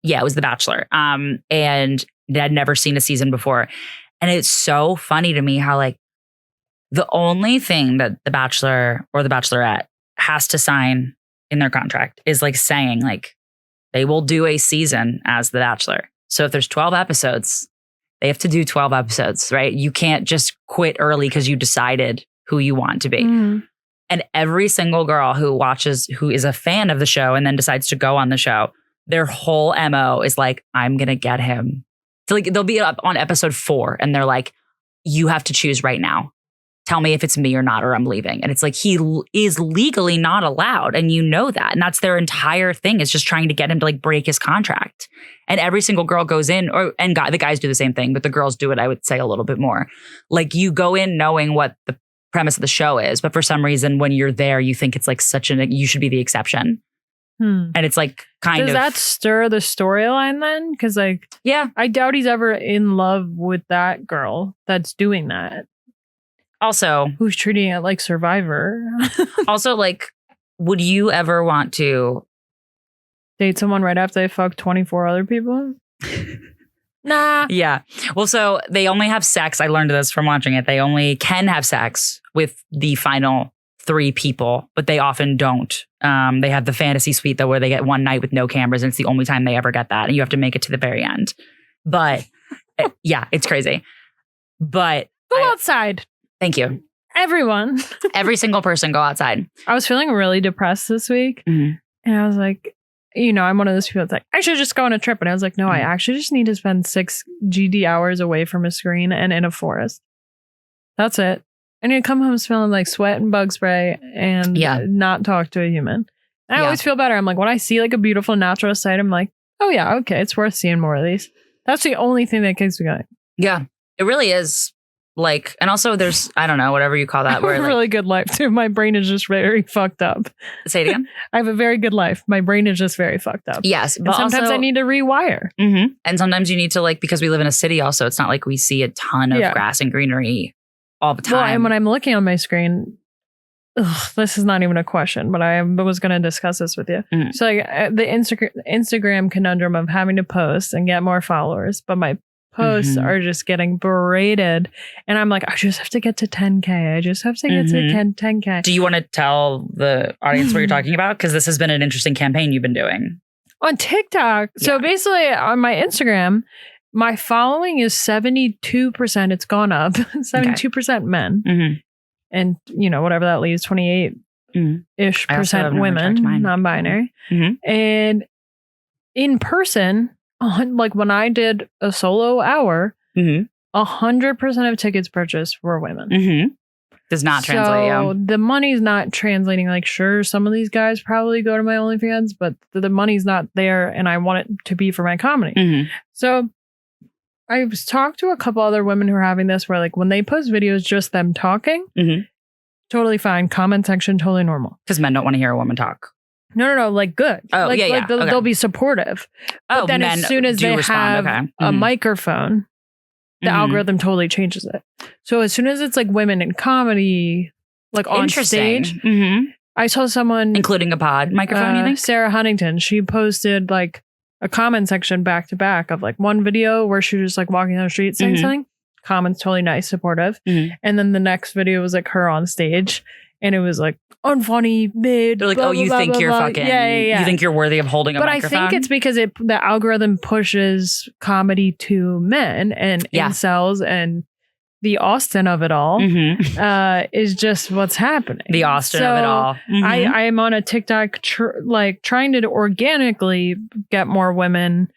Yeah, it was The Bachelor. And I'd never seen a season before. And it's so funny to me how like, the only thing that The Bachelor or The Bachelorette has to sign in their contract is like saying like they will do a season as The Bachelor. So if there's 12 episodes, they have to do 12 episodes, right? You can't just quit early because you decided who you want to be. And every single girl who is a fan of the show and then decides to go on the show, their whole MO is like, I'm going to get him. So like they'll be up on episode 4 and they're like, you have to choose right now. Tell me if it's me or not, or I'm leaving. And it's like, he is legally not allowed. And you know that. And that's their entire thing is just trying to get him to like break his contract. And every single girl goes in the guys do the same thing, but the girls do it, I would say a little bit more. Like you go in knowing what the premise of the show is, but for some reason, when you're there, you think it's like you should be the exception. And it's like Does that stir the storyline then? Because like, I doubt he's ever in love with that girl that's doing that. Also, who's treating it like Survivor? Also, like, would you ever want to date someone right after they fuck 24 other people? Nah. Yeah. Well, so they only have sex. I learned this from watching it. They only can have sex with the final 3 people, but they often don't. They have the fantasy suite though, where they get one night with no cameras, and it's the only time they ever get that, and you have to make it to the very end. But yeah, it's crazy. But go outside. Thank you. Everyone. Every single person go outside. I was feeling really depressed this week. And I was like, I'm one of those people that's like, I should just go on a trip. And I was like, no, I actually just need to spend 6 GD hours away from a screen and in a forest. That's it. I need to come home smelling like sweat and bug spray and not talk to a human. And I always feel better. I'm like, when I see like a beautiful natural sight, I'm like, oh yeah, okay, it's worth seeing more of these. That's the only thing that keeps me going. Yeah, it really is. Like, and also there's, I don't know, whatever you call that. I have a really good life too. My brain is just very fucked up. Say it again. I have a very good life. My brain is just very fucked up. Yes. But sometimes I need to rewire. And sometimes you need to like, because we live in a city also, it's not like we see a ton of grass and greenery all the time. Well, and when I'm looking on my screen, this is not even a question, but I was going to discuss this with you. So like the Instagram conundrum of having to post and get more followers, but my posts are just getting berated, and I'm like, I just have to get to 10K. I just have to get to 10K. Do you want to tell the audience what you're talking about? Because this has been an interesting campaign you've been doing on TikTok. So basically on my Instagram, my following is 72%. It's gone up. 72% men. And whatever that leaves, 28-ish percent women, non-binary. And in person, like when I did a solo hour, 100% of tickets purchased were women. Does not translate. So the money's not translating. Like, sure, some of these guys probably go to my OnlyFans, but the money's not there, and I want it to be for my comedy. So I've talked to a couple other women who are having this, where like when they post videos, just them talking, totally fine. Comment section, totally normal. Because men don't want to hear a woman talk. No, like good. Oh, like, they'll be supportive. But then as soon as they have a microphone, the algorithm totally changes it. So as soon as it's like women in comedy, like on stage, I saw someone... Including a pod microphone, you think? Sarah Huntington, she posted like a comment section back to back of like one video where she was just like walking down the street saying something. Comments totally nice, supportive. And then the next video was like her on stage. And it was like, unfunny, mid. They're like, blah, oh, you blah, think blah, you're blah. fucking, Yeah. you think you're worthy of holding a microphone? But I think it's because the algorithm pushes comedy to men and incels and the Austin of it all is just what's happening. The Austin of it all. I am on a TikTok trying to organically get more women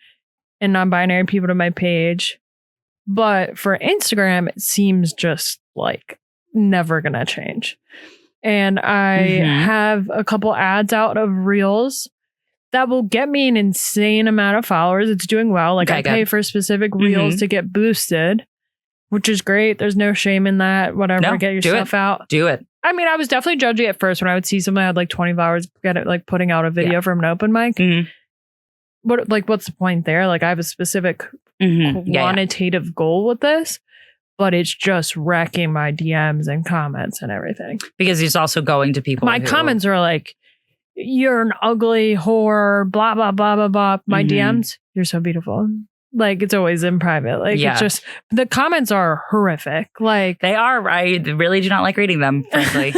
and non-binary people to my page. But for Instagram, it seems just like never going to change. And I have a couple ads out of Reels that will get me an insane amount of followers. It's doing well. Like I pay for specific Reels to get boosted, which is great. There's no shame in that. Whatever, No, get your stuff out. Do it. I mean, I was definitely judgy at first when I would see someone that had like 20 followers get it, like putting out a video from an open mic. What's the point there? Like I have a specific quantitative goal with this, but it's just wrecking my DMs and comments and everything. Because he's also going to people. My comments are like, you're an ugly whore, blah, blah, blah, blah, blah. My DMs, you're so beautiful. Like it's always in private. Like it's just, the comments are horrific. Like they are. I really do not like reading them, frankly.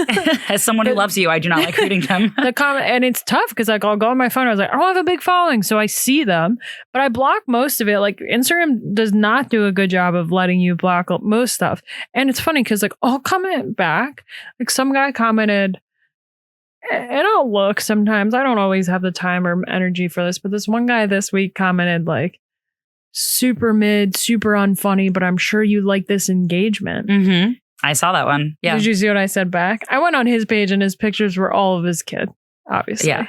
As someone who loves you, I do not like reading them. The comment, and it's tough because like I'll go on my phone. I was like, I don't have a big following, so I see them, but I block most of it. Like Instagram does not do a good job of letting you block most stuff. And it's funny because like I'll comment back. Like some guy commented, and I'll look sometimes. I don't always have the time or energy for this, but this one guy this week commented like, super mid, super unfunny, but I'm sure you like this engagement. I saw that one. Yeah. Did you see what I said back? I went on his page and his pictures were all of his kid, obviously. Yeah.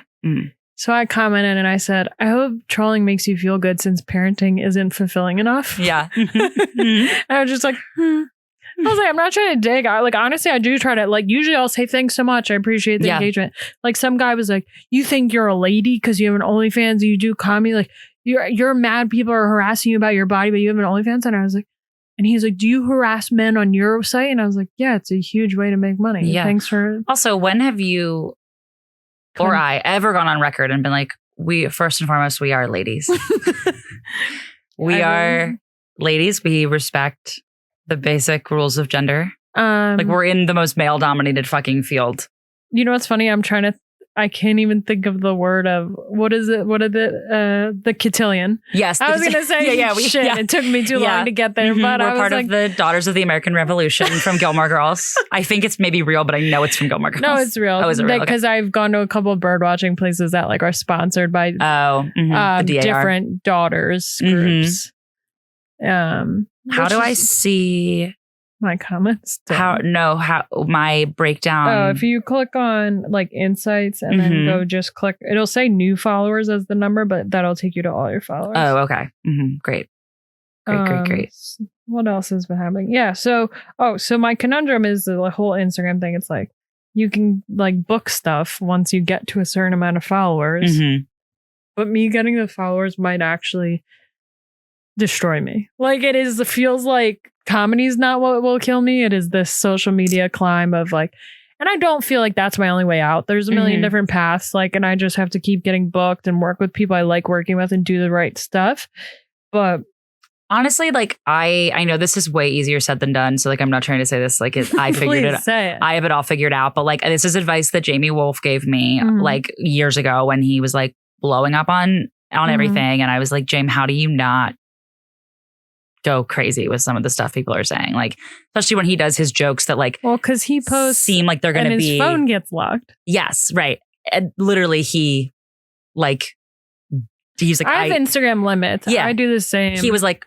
So I commented and I said, I hope trolling makes you feel good since parenting isn't fulfilling enough. Yeah. And I was just like, I was like, I'm not trying to dig. Like, honestly, I do try to, like, usually I'll say thanks so much. I appreciate the engagement. Like, some guy was like, you think you're a lady because you have an OnlyFans and you do comedy? Like, you're mad people are harassing you about your body, but you have an OnlyFans? And I was like, and he's like, do you harass men on your site? And I was like, yeah, it's a huge way to make money. Yeah. Thanks for. Also, when have you or I ever gone on record and been like, we, first and foremost, we are ladies. We are ladies. We respect the basic rules of gender. Like we're in the most male dominated fucking field. You know what's funny? I can't even think of the word of what is it? What is it? The cotillion. Yes. I was going to say shit. It took me too long to get there. But we're I was part like, of the Daughters of the American Revolution from Gilmore Girls. I think it's maybe real, but I know it's from Gilmore Girls. No, it's real. Oh, is it real? Because I've gone to a couple of bird watching places that like are sponsored by different daughters groups. How do I see my comments? How my breakdown? Oh, if you click on like insights and then go just click, it'll say new followers as the number, but that'll take you to all your followers. Oh, okay. Great. What else has been happening? Yeah. So my conundrum is the whole Instagram thing. It's like you can like book stuff once you get to a certain amount of followers, but me getting the followers might actually destroy me. Like it feels like comedy's not what will kill me. It is this social media climb of like, and I don't feel like that's my only way out. There's a million different paths, like, and I just have to keep getting booked and work with people I like working with and do the right stuff. But honestly, like I know this is way easier said than done. So like, I'm not trying to say this like I figured it out. I have it all figured out. But like, this is advice that Jamie Wolf gave me like years ago when he was like blowing up on everything. And I was like, James, how do you not go crazy with some of the stuff people are saying? Like, especially when he does his jokes that like, well, because he posts seem like they're going to be, his phone gets locked. Yes, right. And literally, he's like, I have Instagram limits. Yeah, I do the same. He was like,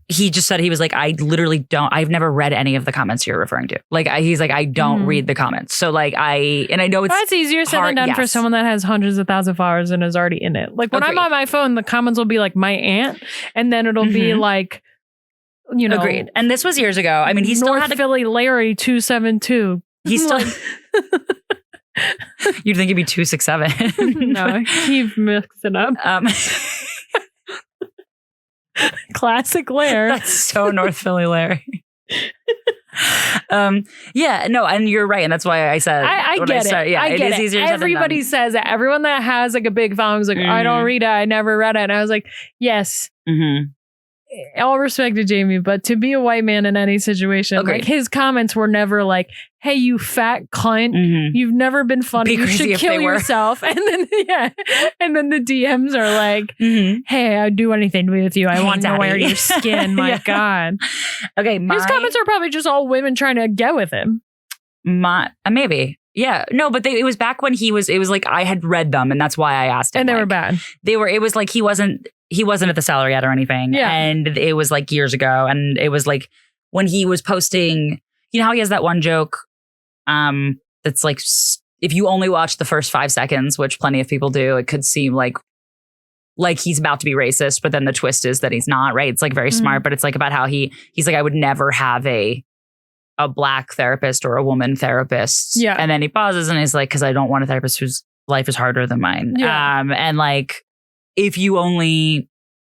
he just said he was like, I literally don't. I've never read any of the comments you're referring to. Like, he's like, I don't read the comments. So like, I know it's easier said than done for someone that has hundreds of thousands of followers and is already in it. Like when I'm on my phone, the comments will be like my aunt, and then it'll be like, you know, agreed. And this was years ago. I mean, he still had Philly Larry 272. He's still. You'd think it'd be 267. No, keep mixing up. Classic Larry. That's so North Philly Larry. Yeah, no, and you're right, and that's why I said I get it. Yeah, it is easier. Everybody says that. Everyone that has like a big following is like, I don't read it. I never read it. And I was like, yes. all respect to Jamie, but to be a white man in any situation, Agreed. like his comments were never like, "Hey, you fat cunt, you've never been funny. You should kill yourself." And then and then the DMs are like, "Hey, I'd do anything with you. I want to wear your skin." My God. Okay, his comments are probably just all women trying to get with him. Maybe. Yeah. No, but it was back when it was like I had read them and that's why I asked him. And they were bad. It was like he wasn't at the cellar yet or anything. Yeah. And it was like years ago. And it was like when he was posting, you know how he has that one joke that's like, if you only watch the first 5 seconds, which plenty of people do, it could seem like he's about to be racist, but then the twist is that he's not, right? It's like very smart, but it's like about how he's like, I would never have a black therapist or a woman therapist. Yeah. And then he pauses and he's like, because I don't want a therapist whose life is harder than mine. Yeah. And like, if you only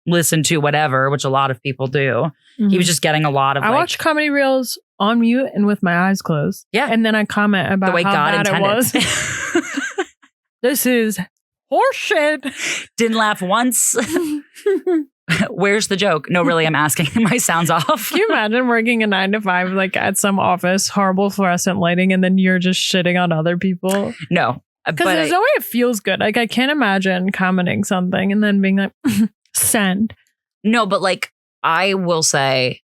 listen to whatever, which a lot of people do, he was just getting a lot of I watch comedy reels on mute and with my eyes closed. Yeah. And then I comment about the way how God bad intended. it was. This is horseshit. Didn't laugh once. Where's the joke? No, really, I'm asking. My sound's off. Can you imagine working a 9 to 5 like at some office, horrible fluorescent lighting, and then you're just shitting on other people? No. Because there's no way it feels good. Like I can't imagine commenting something and then being like, send. No, but like I will say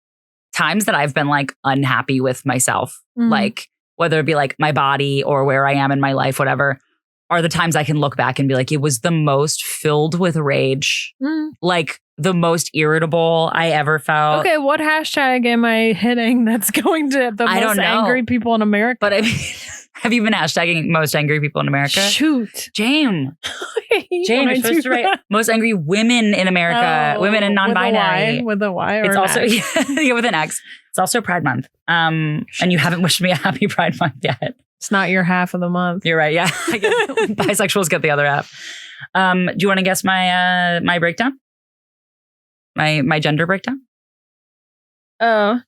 times that I've been like unhappy with myself, like whether it be like my body or where I am in my life, whatever, are the times I can look back and be like, it was the most filled with rage, like the most irritable I ever felt. Okay, what hashtag am I hitting that's going to the most angry people in America? But I mean, have you been hashtagging most angry people in America? Shoot. James, you're supposed to write most angry women in America, women and non-binary. With a Y or it's an also X? Yeah, with an X. It's also Pride Month. And you haven't wished me a happy Pride Month yet. It's not your half of the month. You're right. Yeah. I guess bisexuals get the other half. Do you want to guess my breakdown? My gender breakdown? Oh.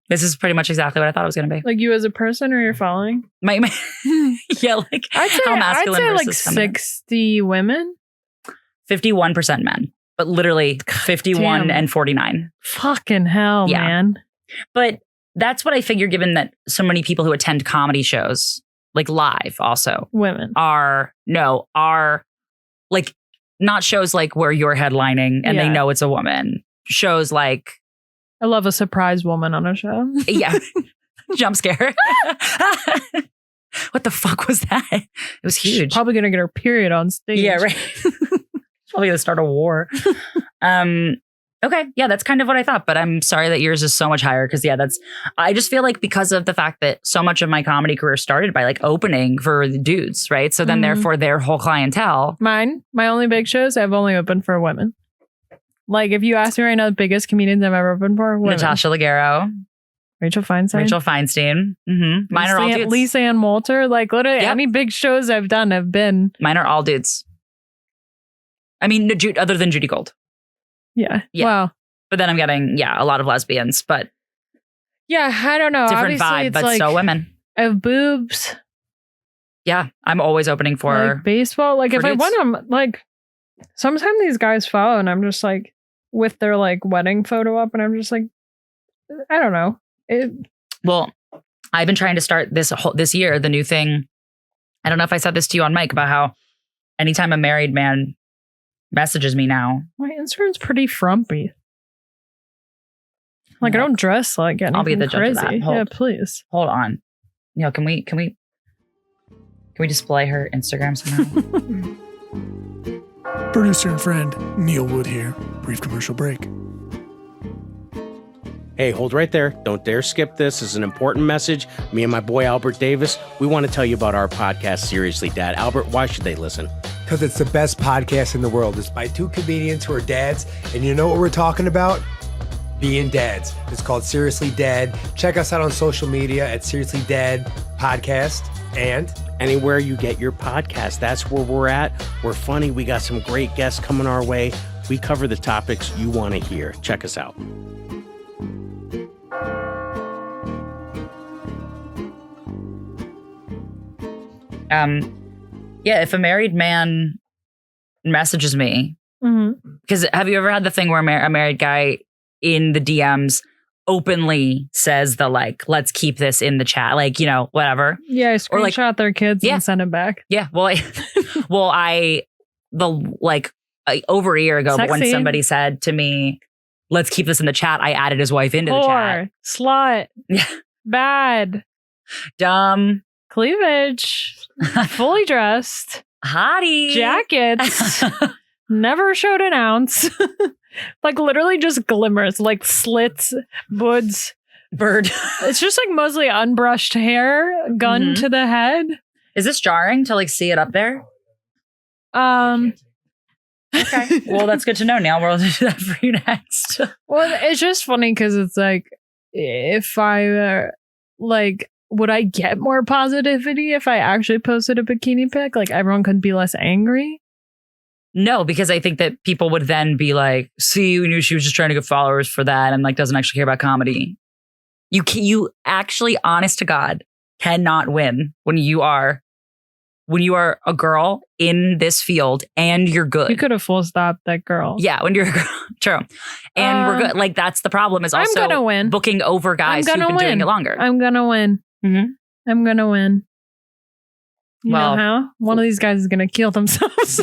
This is pretty much exactly what I thought it was going to be. Like you as a person or you're following? Yeah, like how masculine I'd say versus like feminine. 60 women. 51% men, but literally 51 and 49. Fucking hell, man. But that's what I figure, given that so many people who attend comedy shows, like live also, women are like not shows like where you're headlining and they know it's a woman. Shows like I love a surprise woman on a show. Yeah. Jump scare. What the fuck was that? It was huge. She's probably going to get her period on stage. Yeah, right. Probably going to start a war. Okay. Yeah, that's kind of what I thought. But I'm sorry that yours is so much higher because, I just feel like because of the fact that so much of my comedy career started by like opening for the dudes, right? So then therefore their whole clientele. My only big shows, I've only opened for women. Like if you ask me right now, the biggest comedians I've ever opened for, women. Natasha Leggero. Rachel Feinstein. Mm-hmm. Mine are all dudes. Lisa Ann Walter. Like literally any big shows I've done have been. Mine are all dudes. I mean, other than Judy Gold. Yeah. Wow. But then I'm getting, a lot of lesbians, but. Yeah, I don't know. Different obviously, vibe, but like, still women. I have boobs. Yeah, I'm always opening for. Like baseball. Like if dudes. I want them, like sometimes these guys follow and I'm just like with their like wedding photo up and I'm just like, I don't know. Well, I've been trying to start this year, the new thing. I don't know if I said this to you on mic about how anytime a married man messages me now. My Instagram's pretty frumpy. Like I don't dress like anything. I'll be the judge crazy. of that. Yeah, please. Hold on. Can we display her Instagram somehow? Producer and friend Neil Wood here. Brief commercial break. Hey, hold right there. Don't dare skip this. This is an important message. Me and my boy Albert Davis, we want to tell you about our podcast, Seriously Dad. Albert, why should they listen? Because it's the best podcast in the world. It's by two comedians who are dads. And you know what we're talking about? Being dads. It's called Seriously Dad. Check us out on social media at Seriously Dad Podcast. And anywhere you get your podcast, that's where we're at. We're funny. We got some great guests coming our way. We cover the topics you want to hear. Check us out. If a married man messages me, Because have you ever had the thing where a married guy in the DMs openly says the like, let's keep this in the chat, like, you know, whatever. Yeah, screenshot their kids Yeah. and send it back. Yeah. Well, over a year ago, but when Sexy. somebody said to me, let's keep this in the chat, I added his wife into the chat. Slut, Yeah. bad, Dumb. cleavage, fully dressed, Hottie. jackets, never showed an ounce. Like literally just glimmers, like slits, buds. Bird. It's just like mostly unbrushed hair, gun Mhm. to the head. Is this jarring to like see it up there? Okay. Well, that's good to know. Now we'll do that for you next. Well, it's just funny because it's like, if I would I get more positivity if I actually posted a bikini pic? Like everyone could be less angry. No, because I think that people would then be like, see, we knew she was just trying to get followers for that and like doesn't actually care about comedy. You actually, honest to God, cannot win when you are a girl in this field and you're good. You could have full stopped that girl. Yeah, when you're a girl. True. And we're good. Like that's the problem is also I'm gonna win. booking over guys who've been doing it longer. I'm gonna win. Mhm. I'm gonna win. You Well- know how? One of these guys is gonna kill themselves.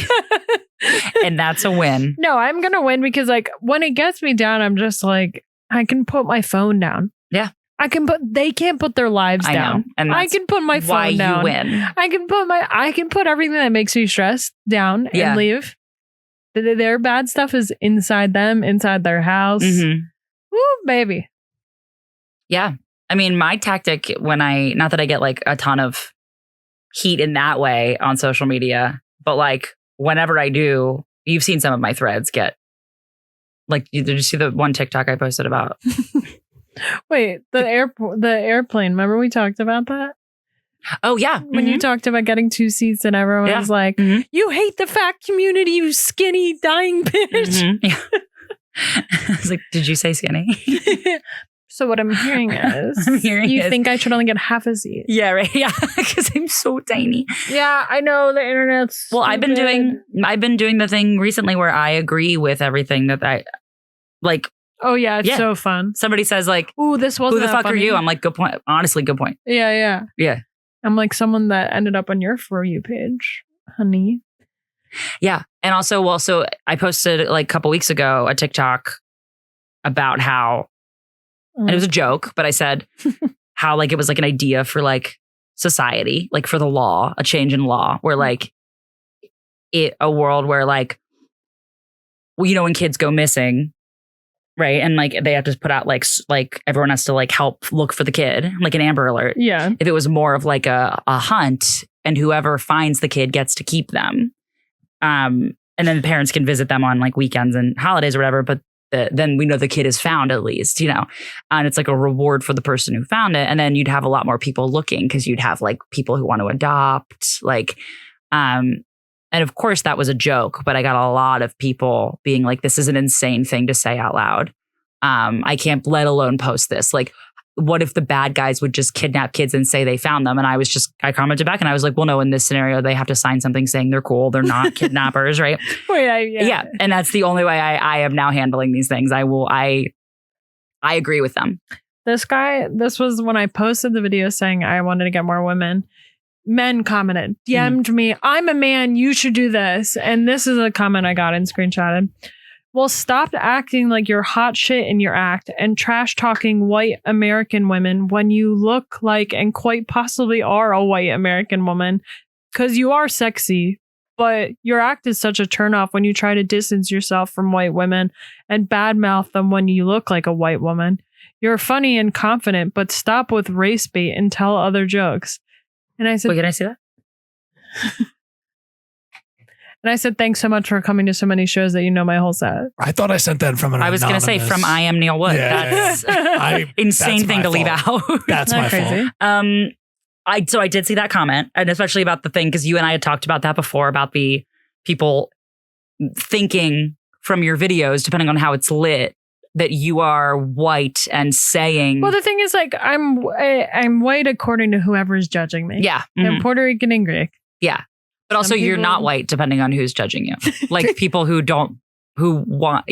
And that's a win. No, I'm gonna win because like when it gets me down, I'm just like, I can put my phone down. Yeah. They can't put their lives I down. know. And I that's can put my phone why down. you win. I can put everything that makes me stressed down Yeah. and leave. Their bad stuff is inside them, inside their house. Mhm. Woo, baby. Yeah. I mean, my tactic not that I get like a ton of heat in that way on social media, but like whenever I do, you've seen some of my threads get like, did you see the one TikTok I posted about? Wait, the airplane. Remember we talked about that? Oh, yeah. When you talked about getting 2 seats and everyone Yeah. was like, Mhm. you hate the fat community, you skinny, dying bitch. Mhm. Yeah. I was like, did you say skinny? So what I'm hearing is you is- think I should only get half a seat. Yeah, right. Yeah, because I'm so tiny. Yeah, I know the internet's Well, I've been doing the thing recently where I agree with everything that I like. Oh yeah, it's Yeah. so fun. Somebody says like, Ooh, this wasn't "Who the that fuck are funny. you?" I'm like, "Good point." Honestly, good point. Yeah. Yeah. I'm like someone that ended up on your For You page, honey. Yeah. And also, so I posted like a couple weeks ago a TikTok about how, and it was a joke, but I said how like it was like an idea for like society, like for the law, a change in law where like a world where like, well, you know, when kids go missing, right? And like they have to put out like everyone has to like help look for the kid, like an Amber Alert. Yeah. If it was more of like a hunt and whoever finds the kid gets to keep them. And then the parents can visit them on like weekends and holidays or whatever. But then we know the kid is found at least, you know, and it's like a reward for the person who found it. And then you'd have a lot more people looking because you'd have like people who want to adopt, like, and of course that was a joke, but I got a lot of people being like, this is an insane thing to say out loud. I can't let alone post this. Like, what if the bad guys would just kidnap kids and say they found them? And I commented back and I was like, well, no, in this scenario, they have to sign something saying they're cool. They're not kidnappers, right? Wait, Yeah. And that's the only way I am now handling these things. I agree with them. This was when I posted the video saying I wanted to get more women. Men commented, DM'd me, I'm a man, you should do this. And this is a comment I got and screenshotted. Well, stop acting like you're hot shit in your act and trash talking white American women when you look like and quite possibly are a white American woman, because you are sexy, but your act is such a turnoff when you try to distance yourself from white women and badmouth them when you look like a white woman. You're funny and confident, but stop with race bait and tell other jokes. And I said, Wait, can I see that? And I said, thanks so much for coming to so many shows that you know my whole set. I thought I sent that from an I was going to say anonymous- from I Am Neil Wood. Yeah, That's insane that's thing my to leave fault. out. That's my Crazy. fault. So I did see that comment, and especially about the thing, because you and I had talked about that before, about the people thinking from your videos, depending on how it's lit, that you are white and saying, Well, the thing is, like, I'm white according to whoever's judging me. yeah, I'm Puerto Rican and Greek. yeah. But also, Some you're people- not white, depending on who's judging you. Like people who don't who want,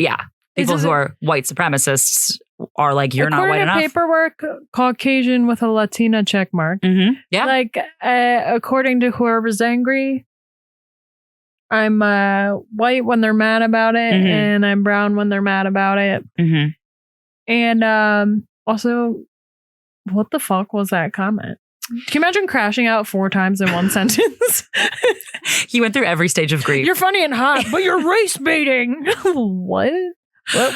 people who are white supremacists are like, you're not white enough. Paperwork, Caucasian with a Latina check mark. Mm-hmm. Yeah. Like, according to whoever's angry, I'm white when they're mad about it, and I'm brown when they're mad about it. Mm-hmm. And also, what the fuck was that comment? Can you imagine crashing out 4 times in one sentence? He went through every stage of grief. You're funny and hot, but you're race baiting. What?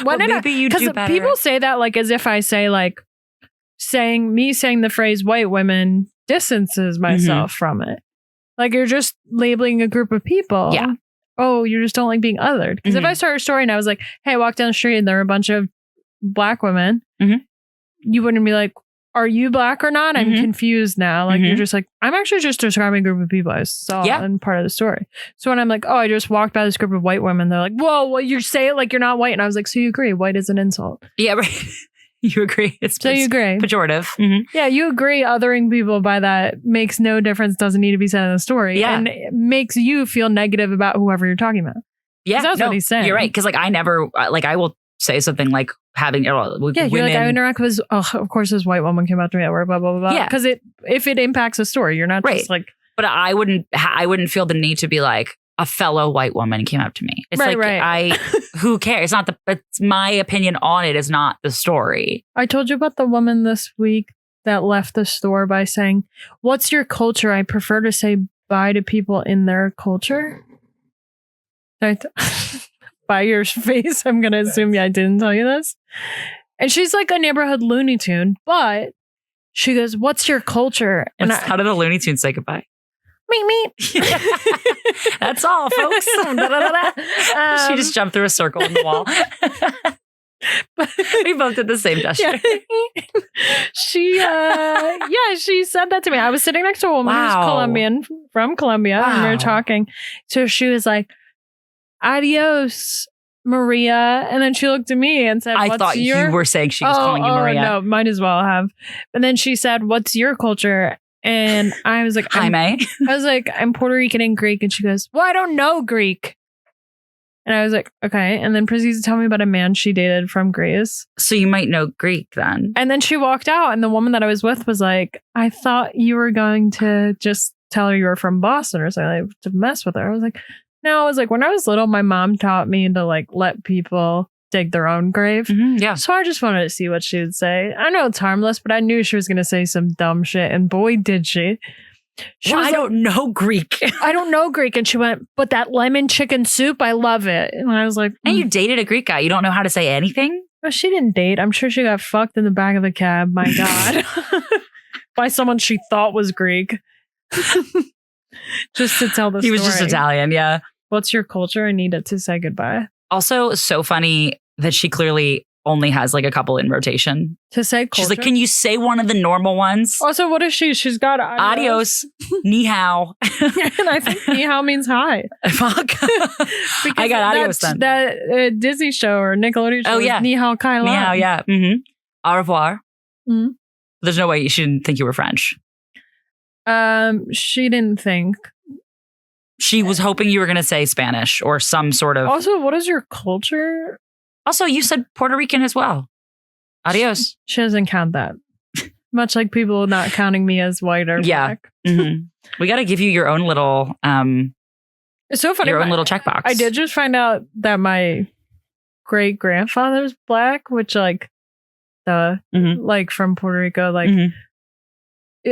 When did maybe you do better. People say that like as if I say like saying the phrase white women distances myself from it. Like you're just labeling a group of people. Yeah. Oh, you just don't like being othered. Because if I start a story and I was like, hey, I walked down the street and there were a bunch of black women, you wouldn't be like, are you black or not? I'm confused now. Like you're just like, I'm actually just describing a group of people I saw in part of the story. So when I'm like, oh, I just walked by this group of white women, they're like, whoa, well, you say it like you're not white. And I was like, so you agree? White is an insult. Yeah, right. You agree. You agree. Pejorative. Yeah, you agree othering people by that makes no difference, doesn't need to be said in the story. Yeah. And it makes you feel negative about whoever you're talking about. Yeah. That's what he's saying. You're right. Because like I never, like I will say something like having with you're women. like, I interact with, of course this white woman came up to me at work, blah, blah, blah, blah. Yeah. Because if it impacts the story, you're not just like. But I wouldn't feel the need to be like, a fellow white woman came up to me. It's who cares? It's my opinion on it is not the story. I told you about the woman this week that left the store by saying, what's your culture? I prefer to say bye to people in their culture. By your face, I'm going to assume I didn't tell you this. And she's like a neighborhood Looney Tune, but she goes, what's your culture? And how did the Looney Tunes say goodbye? Meet. That's all, folks. She just jumped through a circle in the wall. We both did the same gesture. Yeah. She said that to me. I was sitting next to a woman who's from Colombia, and we were talking. So she was like, adios, Maria. And then she looked at me and said, I thought you were saying she was calling you Maria. No, might as well have. And then she said, what's your culture? And I was like, I was like, I'm Puerto Rican and Greek. And she goes, well, I don't know Greek. And I was like, okay. And then proceeds to tell me about a man she dated from Greece. So you might know Greek then. And then she walked out, and the woman that I was with was like, I thought you were going to just tell her you were from Boston or something, like, to mess with her. I was like, no. I was like, when I was little, my mom taught me to like let people dig their own grave. Yeah. So I just wanted to see what she would say. I know it's harmless, but I knew she was going to say some dumb shit. And boy, did she. I don't know Greek. I don't know Greek. And she went, but that lemon chicken soup, I love it. And I was like, and you dated a Greek guy. You don't know how to say anything? Well, she didn't date. I'm sure she got fucked in the back of the cab. My God. By someone she thought was Greek. Just to tell the story. He was just Italian. Yeah. What's your culture? I needed to say goodbye. Also, so funny that she clearly only has like a couple in rotation. To say culture? She's like, can you say one of the normal ones? Also, what is she? She's got adios. Ni hao. And I think ni hao means hi. Fuck. I got adios then. That Disney show or Nickelodeon show. Oh, yeah. Ni hao kai lan. Ni hao, yeah. Mm-hmm. Au revoir. Mm-hmm. There's no way she didn't think you were French. She didn't think. She was hoping you were going to say Spanish or some sort of. Also, what is your culture? Also, you said Puerto Rican as well. Adios. She doesn't count that. Much like people not counting me as white or black. Mm-hmm. We got to give you your own little. It's so funny. Your own little checkbox. I did just find out that my great grandfather's black, which like like from Puerto Rico, like. Mm-hmm.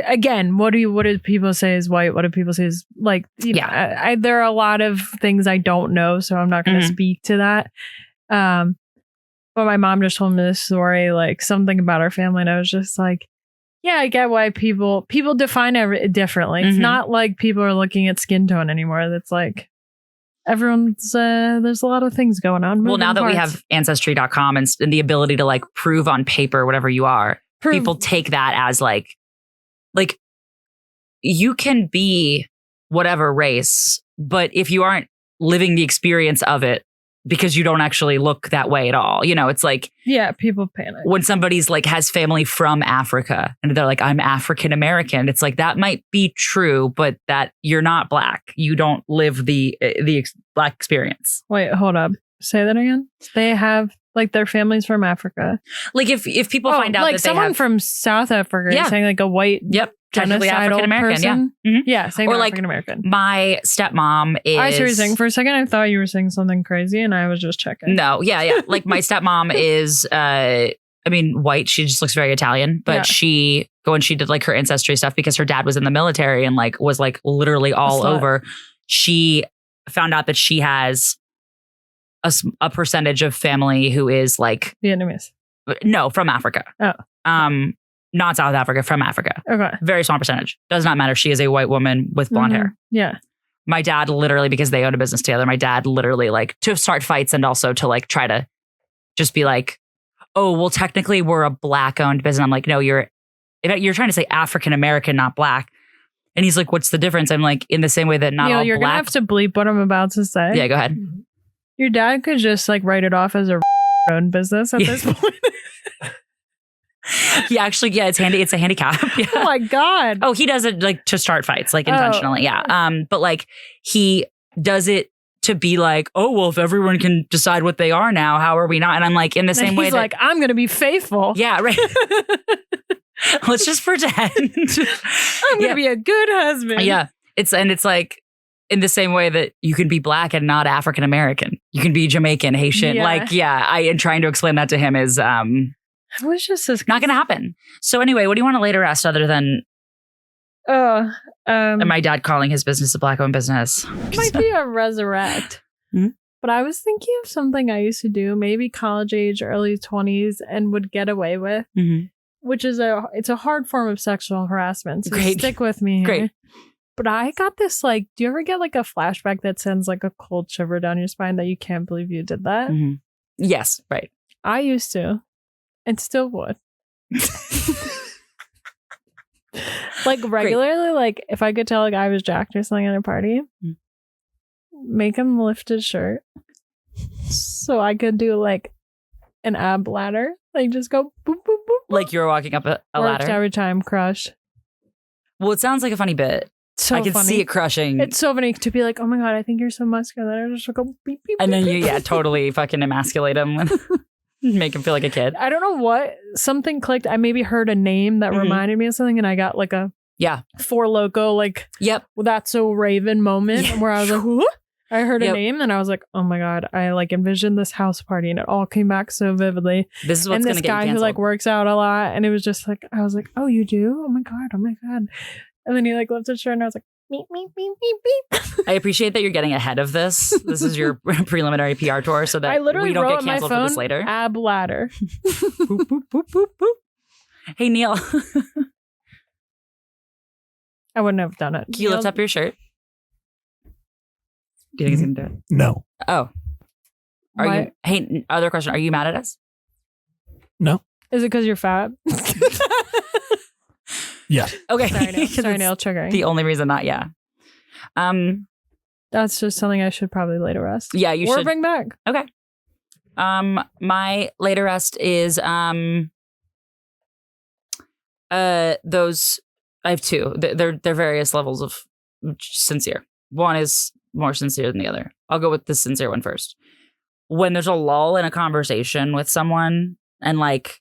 Again, what do people say is white? What do people say is like? You know, I there are a lot of things I don't know, so I'm not going to speak to that. But my mom just told me this story, like something about our family, and I was just like, yeah, I get why people define it differently. It's not like people are looking at skin tone anymore. That's like everyone's there's a lot of things going on. Well, now that we have Ancestry.com and the ability to like prove on paper whatever you are, people take that as like you can be whatever race, but if you aren't living the experience of it because you don't actually look that way at all, you know, it's like, yeah, people panic when somebody's like has family from Africa and they're like, I'm African American. It's like, that might be true, but that you're not black. You don't live the black experience. Wait, hold up. Say that again. They have like their families from Africa. Like if people find out like that they someone have from South Africa, Yeah. you're saying like a white technically genocidal African American, person. Mhm. Yeah, saying Or like African American. my stepmom is I see what you're saying. For a second, I thought you were saying something crazy, and I was just checking. No, yeah. Like my stepmom is white. She just looks very Italian, but when she did like her ancestry stuff because her dad was in the military and like was like literally all over, she found out that she has a percentage of family who is like Vietnamese. No, from Africa. Oh. Not South Africa, from Africa. Okay. Very small percentage. Does not matter. She is a white woman with blonde hair. Yeah. My dad literally, because they own a business together, my dad literally like to start fights and also to like try to just be like, oh, well, technically we're a black owned business. I'm like, no, you're trying to say African American, not black. And he's like, what's the difference? I'm like, in the same way that not all you're black. gonna have to bleep what I'm about to say. Yeah, go ahead. Your dad could just like write it off as a own business at this point. He actually, it's handy. It's a handicap. Yeah. Oh my God. Oh, he does it like to start fights, like intentionally. Yeah. But like he does it to be like, oh, well, if everyone can decide what they are now, how are we not? And I'm like, in the same way he's like, I'm going to be faithful. Yeah, right. Let's just pretend. I'm going to be a good husband. Yeah. It's like in the same way that you can be black and not African American. You can be Jamaican, Haitian. Yeah. Like, I am trying to explain that to him is it was just not going to happen. So anyway, what do you want to lay to rest other than my dad calling his business a black-owned business? Might be a resurrect. But I was thinking of something I used to do, maybe college age, early 20s, and would get away with, which is it's a hard form of sexual harassment. So Great. Stick with me here. Great. But I got this like, do you ever get like a flashback that sends like a cold shiver down your spine that you can't believe you did that? Yes, right. I used to. And still would. Like regularly, like if I could tell a guy was jacked or something at a party, make him lift his shirt so I could do like an ab ladder. Like just go boop, boop, boop. Like you're walking up a Worked ladder. every time, crushed. Well, it sounds like a funny bit. So I can funny. see it crushing. It's so funny to be like, oh my God, I think you're so muscular. I just go beep, beep, And then beep, you, beep. totally fucking emasculate him. Make him feel like a kid. I don't know what. Something clicked. I maybe heard a name that reminded me of something and I got like a Four Loko, like, well, that's so Raven moment where I was like, who? I heard a name and I was like, oh my God, I like envisioned this house party and it all came back so vividly. This is what's going to get you And this guy canceled. who like works out a lot and it was just like, I was like, oh, you do? Oh my God. And then he like lifted his shirt and I was like, beep, beep, beep, beep, beep. I appreciate that you're getting ahead of this. This is your preliminary PR tour so that I literally we don't wrote get on my canceled for phone, this later. ab ladder. Boop, boop, boop, boop, boop. Hey, Neil. I wouldn't have done it. Can you lift up your shirt? Do you think he's going to do it? No. Oh. Hey, other question. Are you mad at us? No. Is it because you're fat? Yes. Okay. Sorry, Neil, triggering. The only reason not, That's just something I should probably lay to rest. Yeah, you should. Or bring back. Okay. My later rest is those. I have two. They're various levels of sincere. One is more sincere than the other. I'll go with the sincere one first. When there's a lull in a conversation with someone and like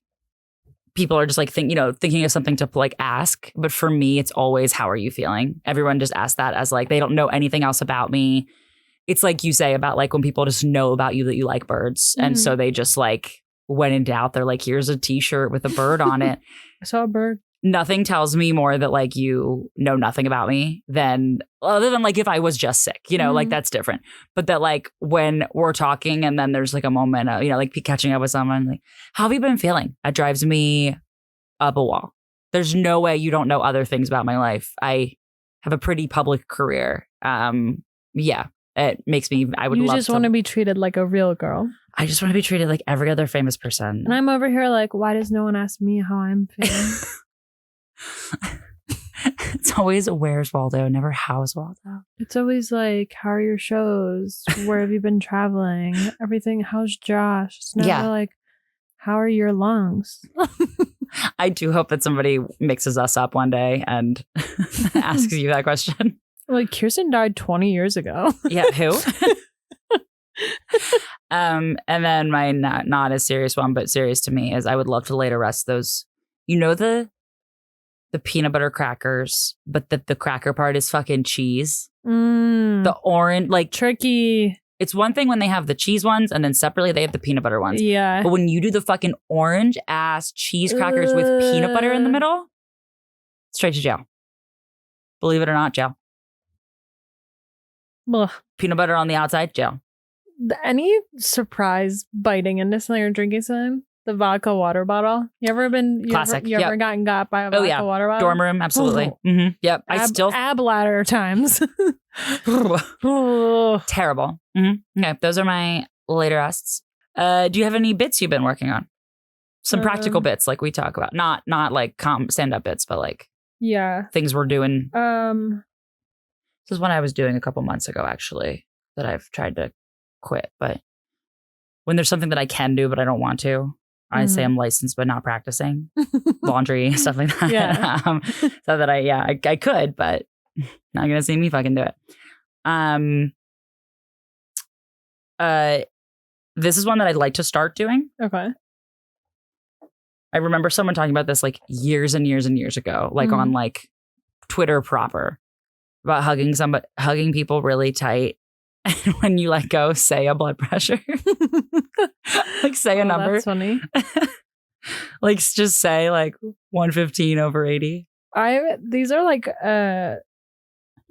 people are just like thinking of something to like ask, but for me it's always, how are you feeling? Everyone just asks that as like they don't know anything else about me. It's like you say about like when people just know about you that you like birds, and so they just like, when in doubt, they're like, here's a t-shirt with a bird on it. I saw a bird. Nothing tells me more that like you know nothing about me than, other than like if I was just sick, like that's different. But that like when we're talking and then there's like a moment of, like catching up with someone, like, how have you been feeling? That drives me up a wall. There's no way you don't know other things about my life. I have a pretty public career. It makes me, I would love to. You just want to be treated like a real girl. I just want to be treated like every other famous person. And I'm over here like, why does no one ask me how I'm feeling? It's always, where's Waldo? Never, how's Waldo? It's always like, how are your shows? Where have you been traveling? Everything. How's Josh? It's never like, how are your lungs? I do hope that somebody mixes us up one day and asks you that question. Like, Kirsten died 20 years ago. Yeah, who? And then my not as serious one, but serious to me is I would love to later rest those, the peanut butter crackers, but the cracker part is fucking cheese. The orange, like Tricky. it's one thing when they have the cheese ones and then separately they have the peanut butter ones. Yeah. But when you do the fucking orange ass cheese crackers with peanut butter in the middle, straight to jail. Believe it or not, jail. Ugh. Peanut butter on the outside, jail. Any surprise biting into something or drinking something? The vodka water bottle. You ever been? Classic. You ever gotten got by a vodka water bottle? Dorm room, absolutely. Yep. Ab ladder times. Terrible. Okay, those are my later rests. Do you have any bits you've been working on? Some practical bits, like we talk about, not like stand up bits, but like things we're doing. This is one I was doing a couple months ago, actually, that I've tried to quit. But when there's something that I can do but I don't want to, I say I'm licensed but not practicing. Laundry, stuff like that. Yeah. So that I could, but not gonna see me fucking do it. This is one that I'd like to start doing. Okay. I remember someone talking about this like years and years and years ago, like on like Twitter proper, about hugging people really tight. And when you let go, say a blood pressure. Like say a number. That's funny. Like just say like 115/80. These are like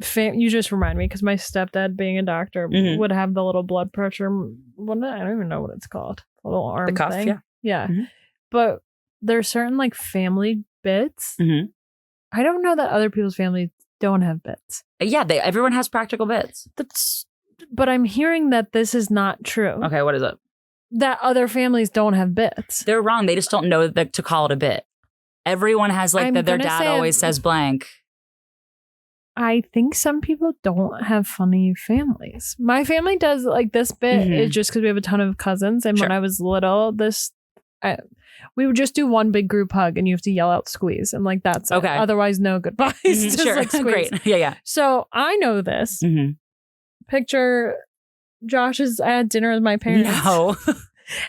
you just remind me because my stepdad, being a doctor, would have the little blood pressure. I don't even know what it's called. Little arm the cuff, thing. Yeah. But there's certain like family bits. I don't know that other people's families don't have bits. Yeah, everyone has practical bits. But I'm hearing that this is not true. Okay, what is it? That other families don't have bits. They're wrong. They just don't know to call it a bit. Everyone has like that. Their dad always says blank. I think some people don't have funny families. My family does like this bit is just because we have a ton of cousins. And when I was little, we would just do one big group hug and you have to yell out squeeze. And like that's okay. Otherwise, no goodbyes. Just like squeeze. Great. Yeah. So I know this. Picture Josh's at dinner with my parents. No.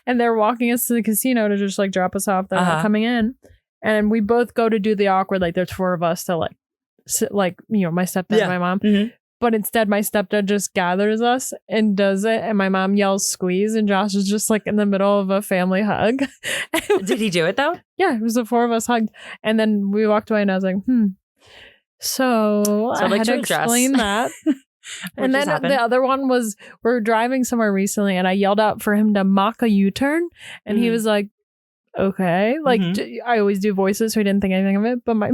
And they're walking us to the casino to just like drop us off. They're not coming in. And we both go to do the awkward, like there's four of us to like sit, like, my stepdad and my mom. But instead my stepdad just gathers us and does it. And my mom yells squeeze and Josh is just like in the middle of a family hug. Did he do it though? Yeah, it was the four of us hugged. And then we walked away and I was like, So I like had to explain that. And then the other one was, we're driving somewhere recently and I yelled out for him to mock a U-turn. And he was like, okay. Like I always do voices, so he didn't think anything of it. But my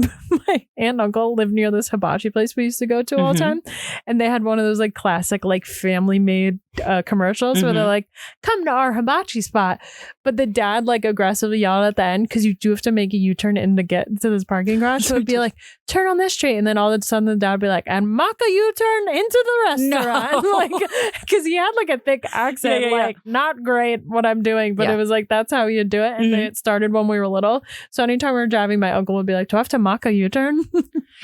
aunt and uncle lived near this hibachi place we used to go to all the time. And they had one of those like classic like family made commercials where they're like, come to our hibachi spot. But the dad like aggressively yelled at the end because you do have to make a U-turn in to get to this parking garage. So it'd be like, turn on this street. And then all of a sudden the dad would be like, and mock a U-turn into the restaurant. Like, because he had like a thick accent, like not great what I'm doing, but it was like, that's how you do it. And it started when we were little. So anytime we were driving, my uncle would be like, do I have to mock a U-turn?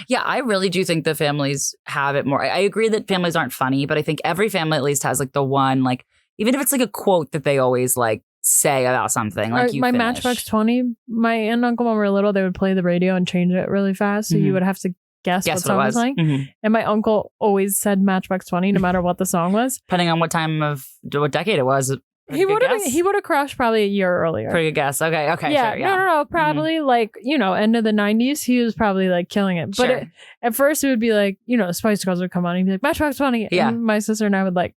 Yeah, I really do think the families have it more. I agree that families aren't funny, but I think every family at least has like the one, like, even if it's like a quote that they always like say about something. Like my Matchbox 20, my aunt and uncle when we were little, they would play the radio and change it really fast. So you would have to guess what song it was like. And my uncle always said Matchbox 20 no matter what the song was. Depending on what decade it was. He would have crushed probably a year earlier. Pretty good guess. Okay. Yeah. Sure, yeah. No. Probably like, end of the 90s, he was probably like killing it. But at first it would be like, Spice Girls would come on and he'd be like, Matchbox 20. Yeah. And my sister and I would like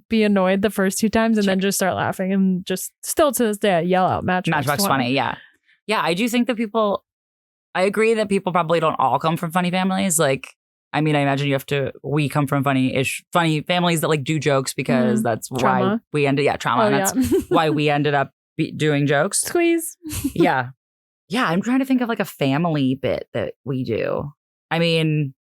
be annoyed the first two times and then just start laughing and just still to this day I yell out Matchbox 20. Yeah. I do think that I agree that people probably don't all come from funny families. Like, I mean, I imagine we come from funny families that like do jokes because that's why we ended, trauma. That's why we ended up doing jokes. Squeeze. Yeah. I'm trying to think of like a family bit that we do. I mean,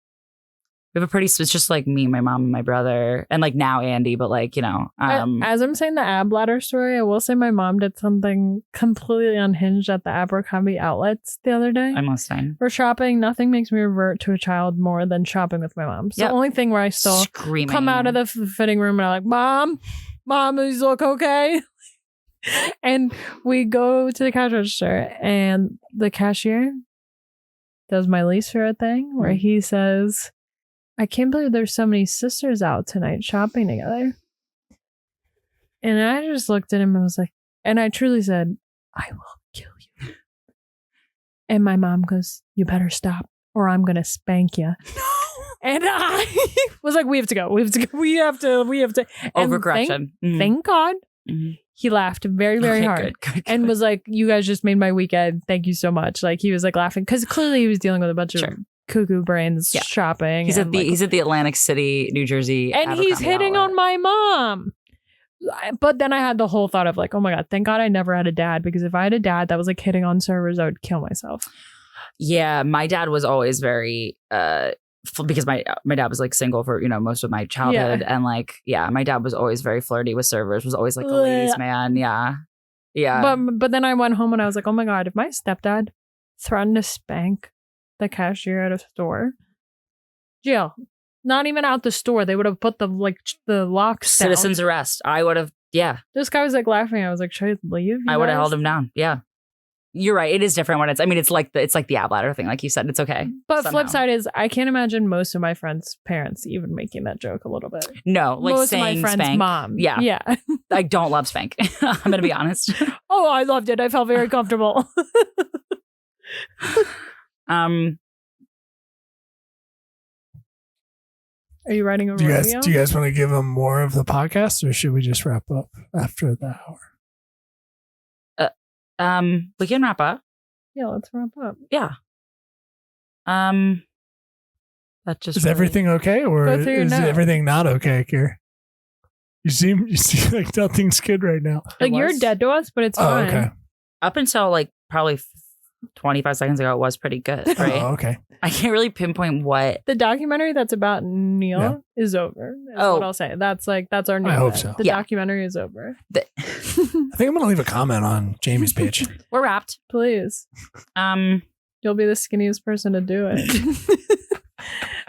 We have it's just like me, my mom, and my brother, and like now Andy, but like, As I'm saying the ab ladder story, I will say my mom did something completely unhinged at the Abercrombie outlets the other day. I'm listening. We're shopping. Nothing makes me revert to a child more than shopping with my mom. It's the only thing where I still Screaming. come out of the fitting room and I'm like, Mom, these look okay? And we go to the cash register and the cashier does my least favorite thing where he says, I can't believe there's so many sisters out tonight shopping together. And I just looked at him and was like, and I truly said, I will kill you. And my mom goes, you better stop or I'm going to spank you. No. And I was like, we have to go. We have to. And Overcorrection. Thank God. Mm-hmm. He laughed very, very hard good. and was like, you guys just made my weekend. Thank you so much. Like he was like laughing because clearly he was dealing with a bunch of cuckoo brains shopping. He's at the Atlantic City, New Jersey. And he's hitting on my mom. But then I had the whole thought of like, oh my God, thank God I never had a dad, because if I had a dad that was like hitting on servers, I would kill myself. Yeah, my dad was always very because my dad was like single for most of my childhood, and like my dad was always very flirty with servers, was always like the ladies man. But then I went home and I was like, oh my God, if my stepdad threatened to spank the cashier at a store, jail. Not even out the store. They would have put the locks down. Citizen's arrest. I would have. Yeah. This guy was like laughing. I was like, should I leave? I would have held him down. Yeah. You're right. It is different when it's like the ab ladder thing, like you said. It's okay. But flip side is, I can't imagine most of my friends' parents even making that joke a little bit. No, like most saying of my friends' spank. mom. Yeah. I don't love spank. I'm gonna be honest. Oh, I loved it. I felt very comfortable. Are you writing a review? Do you guys want to give them more of the podcast, or should we just wrap up after the hour? We can wrap up. Yeah, let's wrap up. Yeah. That just is everything okay, or is note. everything not okay, Kier? You seem like nothing's good right now. Like you're dead to us, but it's fine. Okay. Up until like probably 25 seconds ago, it was pretty good, right? Oh, okay. I can't really pinpoint what. The documentary that's about Neil is over. Is what I'll say. That's our new. I hope so. The documentary is over. I think I'm gonna leave a comment on Jamie's page. We're wrapped. Please. You'll be the skinniest person to do it.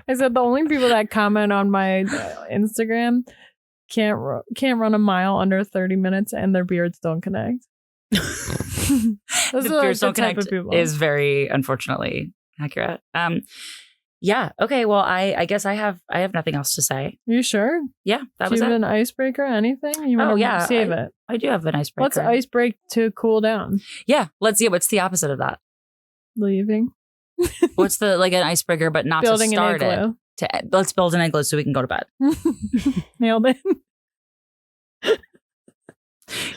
I said the only people that comment on my Instagram can't run a mile under 30 minutes and their beards don't connect. The beards don't connect is very unfortunately accurate. Yeah. Okay. Well, I guess I have nothing else to say. You sure? Yeah. That do was you have it. an icebreaker? Anything? You want to save it? I do have an icebreaker. Let's ice break to cool down. Yeah. Let's see. What's the opposite of that? Leaving. What's an icebreaker, but not building to start an igloo. Let's build an igloo so we can go to bed. Nailed it.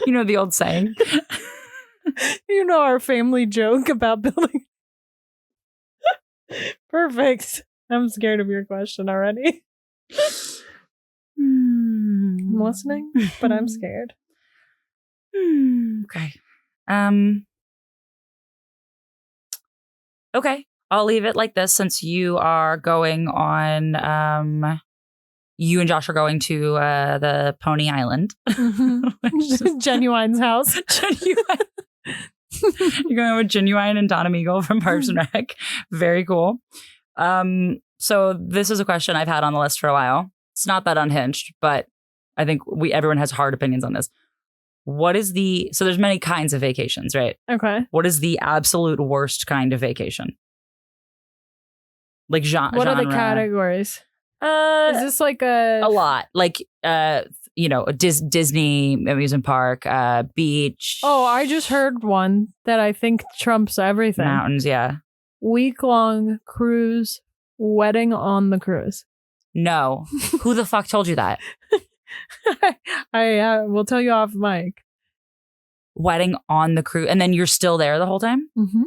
You know the old saying. You know our family joke about building. Perfect. I'm scared of your question already. I'm listening, but I'm scared. Okay. Okay. I'll leave it like this since you are going on. You and Josh are going to the Pony Island. Genuine's house. Genuine. You're going with Genuine and Donna Meagle from Parks and Rec. Very cool. So this is a question I've had on the list for a while. It's not that unhinged, but I think everyone has hard opinions on this. So there's many kinds of vacations, right? Okay. What is the absolute worst kind of vacation? Like genre. What are the categories? Is this like a lot? Like Disney amusement park, beach. Oh, I just heard one that I think trumps everything. Mountains, yeah. Week-long cruise, wedding on the cruise. No. Who the fuck told you that? I will tell you off mic. Wedding on the cruise, and then you're still there the whole time? Mm-hmm.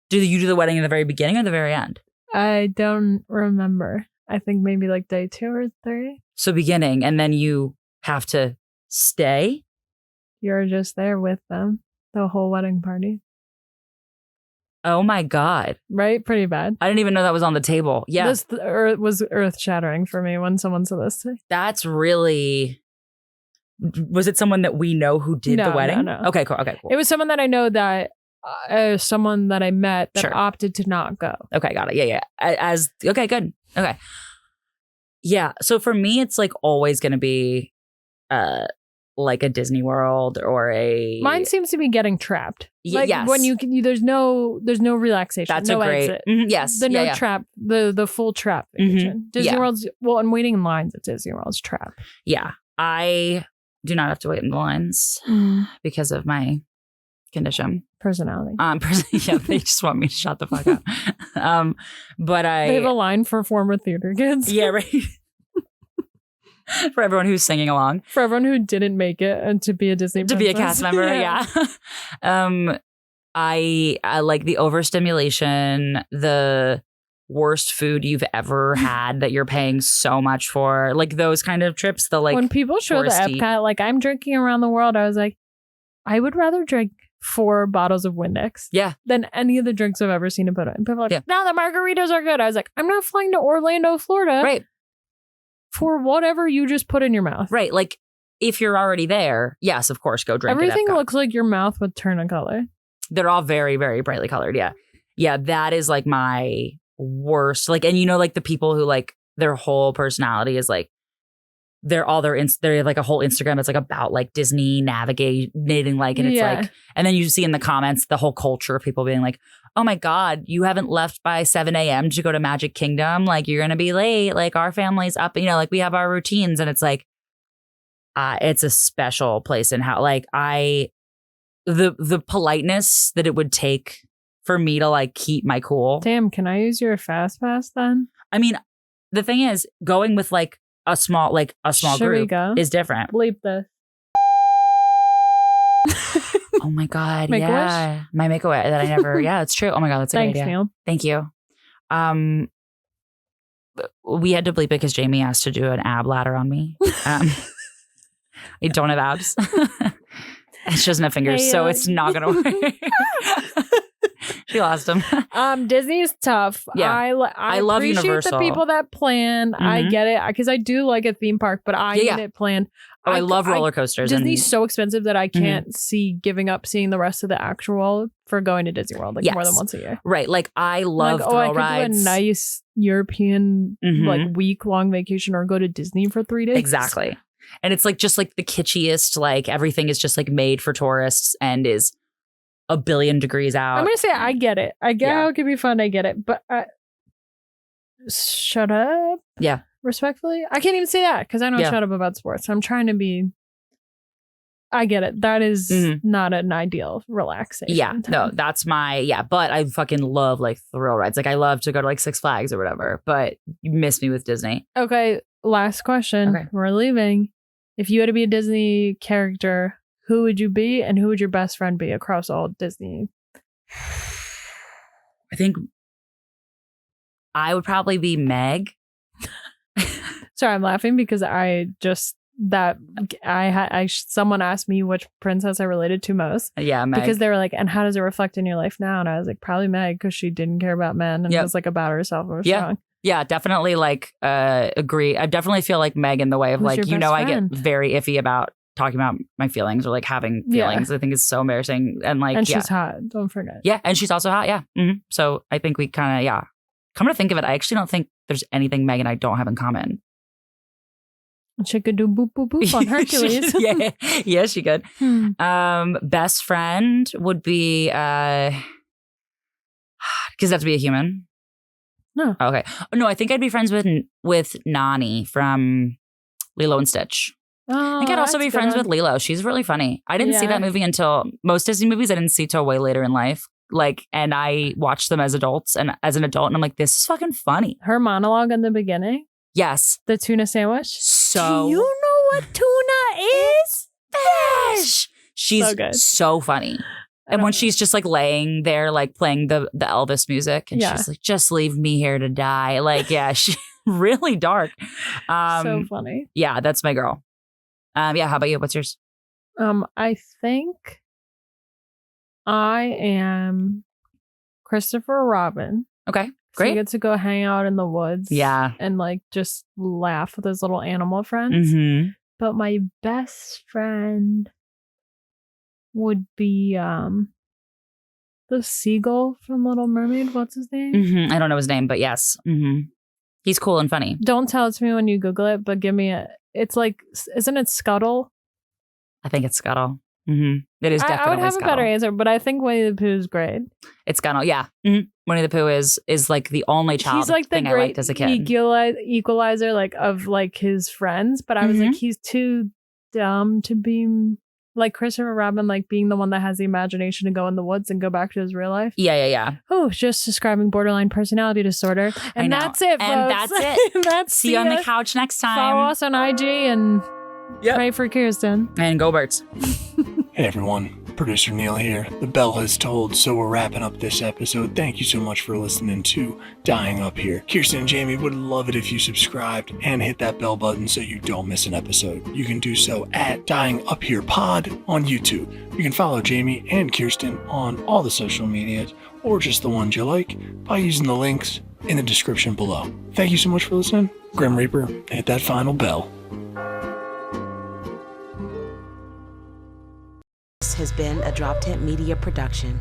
Do you do the wedding at the very beginning or the very end? I don't remember. I think maybe like day 2 or 3. So beginning, and then you have to stay? You're just there with them, the whole wedding party. Oh my God. Right? Pretty bad. I didn't even know that was on the table. Yeah. This was earth shattering for me when someone said this. That's really. Was it someone that we know who did the wedding? No. Okay, cool. Okay, cool. It was someone that I know that someone that I met that Sure. opted to not go. Okay, got it. Yeah. Okay, good. Okay. Yeah. So for me, it's like always going to be like a Disney World or a. Mine seems to be getting trapped. Like yes. when there's no relaxation. That's no a great. exit. Yes. The no yeah. trap. The full trap vacation. Disney Yeah. World's I'm waiting in lines at Disney World's trap. Yeah. I do not have to wait in the lines because of my condition. Personality. Yeah, they just want me to shut the fuck up. But They have a line for former theater kids. Yeah, right. For everyone who's singing along. For everyone who didn't make it and to be a Disney To be a princess. cast member, yeah. I like the overstimulation, the worst food you've ever had that you're paying so much for. Like those kind of trips, the like when people show the touristy- Epcot, like I'm drinking around the world, I was like, I would rather drink 4 bottles of Windex Yeah. than any of the drinks I've ever seen in Buddha. And people are like, Yeah. no, the margaritas are good. I was like, I'm not flying to Orlando, Florida Right. for whatever you just put in your mouth. Right. Like if you're already there, yes, of course, go drink. Everything at Epcot. looks like your mouth would turn a color. They're all very, very brightly colored. Yeah. Yeah. That is like my worst. Like, and you know, like the people who like their whole personality is like, they have like a whole Instagram that's like about like Disney navigating, like, and it's like, and then you see in the comments the whole culture of people being like, oh my God, you haven't left by 7 a.m. to go to Magic Kingdom. Like you're going to be late. Like our family's up, you know, like we have our routines. And it's like, it's a special place in how like the politeness that it would take for me to like keep my cool. Damn, can I use your fast pass then? I mean, the thing is going with like a small Should we group go? is different. Bleep this. Oh my God. Make a yeah. My make-a-wish that I never, yeah, it's true. Oh my God. That's a Thanks, good idea. Neil. Thank you. We had to bleep it because Jamie asked to do an ab ladder on me. I don't have abs. She doesn't have fingers, so it's not going to work. She lost them. Disney is tough. Yeah. I love appreciate Universal. the people that plan. I get it because I do like a theme park, but I Yeah. need it planned. Oh, I love roller coasters. Disney's so expensive that I can't see giving up seeing the rest of the actual for going to Disney World more than once a year. Right. Like I love I thrill could rides. do a nice European Mhm. like week-long vacation or go to Disney for 3 days. Exactly. And it's like just like the kitschiest, like everything is just like made for tourists and is a billion degrees out. I'm gonna say I get it. I get Yeah. how it could be fun. I get it, but shut up. Yeah. Respectfully, I can't even say that because I don't Yeah. shut up about sports. I'm trying to be. I get it. That is not an ideal relaxation. Yeah, time. no, that's but I fucking love like thrill rides. Like I love to go to like Six Flags or whatever, but you miss me with Disney. Okay, last question. Okay. We're leaving. If you had to be a Disney character, who would you be and who would your best friend be across all Disney? I think I would probably be Meg. Sorry, I'm laughing because someone asked me which princess I related to most. Yeah, Meg. Because they were like, and how does it reflect in your life now? And I was like, probably Meg, because she didn't care about men and was like about herself and was strong. Yeah, definitely like agree. I definitely feel like Meg in the way of Who's like, your you know, best I get friend? very iffy about talking about my feelings or like having feelings. I think it's so embarrassing. And like, And she's hot. Don't forget. Yeah, and she's also hot. Yeah. So I think we kind of, come to think of it, I actually don't think there's anything Meg and I don't have in common. She could do boop, boop, boop on Hercules. yeah, she could. Best friend would be, because that's be a human. No. Okay. No, I think I'd be friends with Nani from Lilo and Stitch. I think I'd also be friends with Lilo. She's really funny. I didn't see that movie until most Disney movies I didn't see till way later in life. Like, and I watched them as adults and as an adult, and I'm like, this is fucking funny. Her monologue in the beginning. Yes. The tuna sandwich. So do you know what tuna is? Fish. She's So good. so funny. And when she's just like laying there, like playing the Elvis music, and she's like, just leave me here to die. Like, yeah, she's really dark. So funny. Yeah, that's my girl. Yeah, how about you? What's yours? I think I am Christopher Robin. Okay, So great. you get to go hang out in the woods. Yeah. And like just laugh with his little animal friends. Mm-hmm. But my best friend would be the seagull from Little Mermaid. What's his name? Mm-hmm. I don't know his name, but yes. Mm-hmm. He's cool and funny. Don't tell it to me when you Google it, but give me it's like, isn't it Scuttle? I think it's Scuttle. Mm-hmm. It is definitely I would have Scuttle. a better answer, but I think Winnie the Pooh is great. It's Scuttle, yeah. Mm-hmm. Winnie the Pooh is like the only child He's like the thing I great liked as a kid. equalizer like of like his friends, but I was like, he's too dumb to be like Christopher Robin, like being the one that has the imagination to go in the woods and go back to his real life. Yeah. Oh, just describing borderline personality disorder. I And know. that's it, And folks. that's it. That's See you on the couch next time. Follow us on IG and pray for Kirsten. And go birds. Hey everyone, producer Neil here. The bell has tolled, so we're wrapping up this episode. Thank you so much for listening to Dying Up Here. Kirsten and Jamie would love it if you subscribed and hit that bell button so you don't miss an episode. You can do so at Dying Up Here Pod on YouTube. You can follow Jamie and Kirsten on all the social medias, or just the ones you like, by using the links in the description below. Thank you so much for listening. Grim Reaper, hit that final bell. This has been a Drop Tent Media production.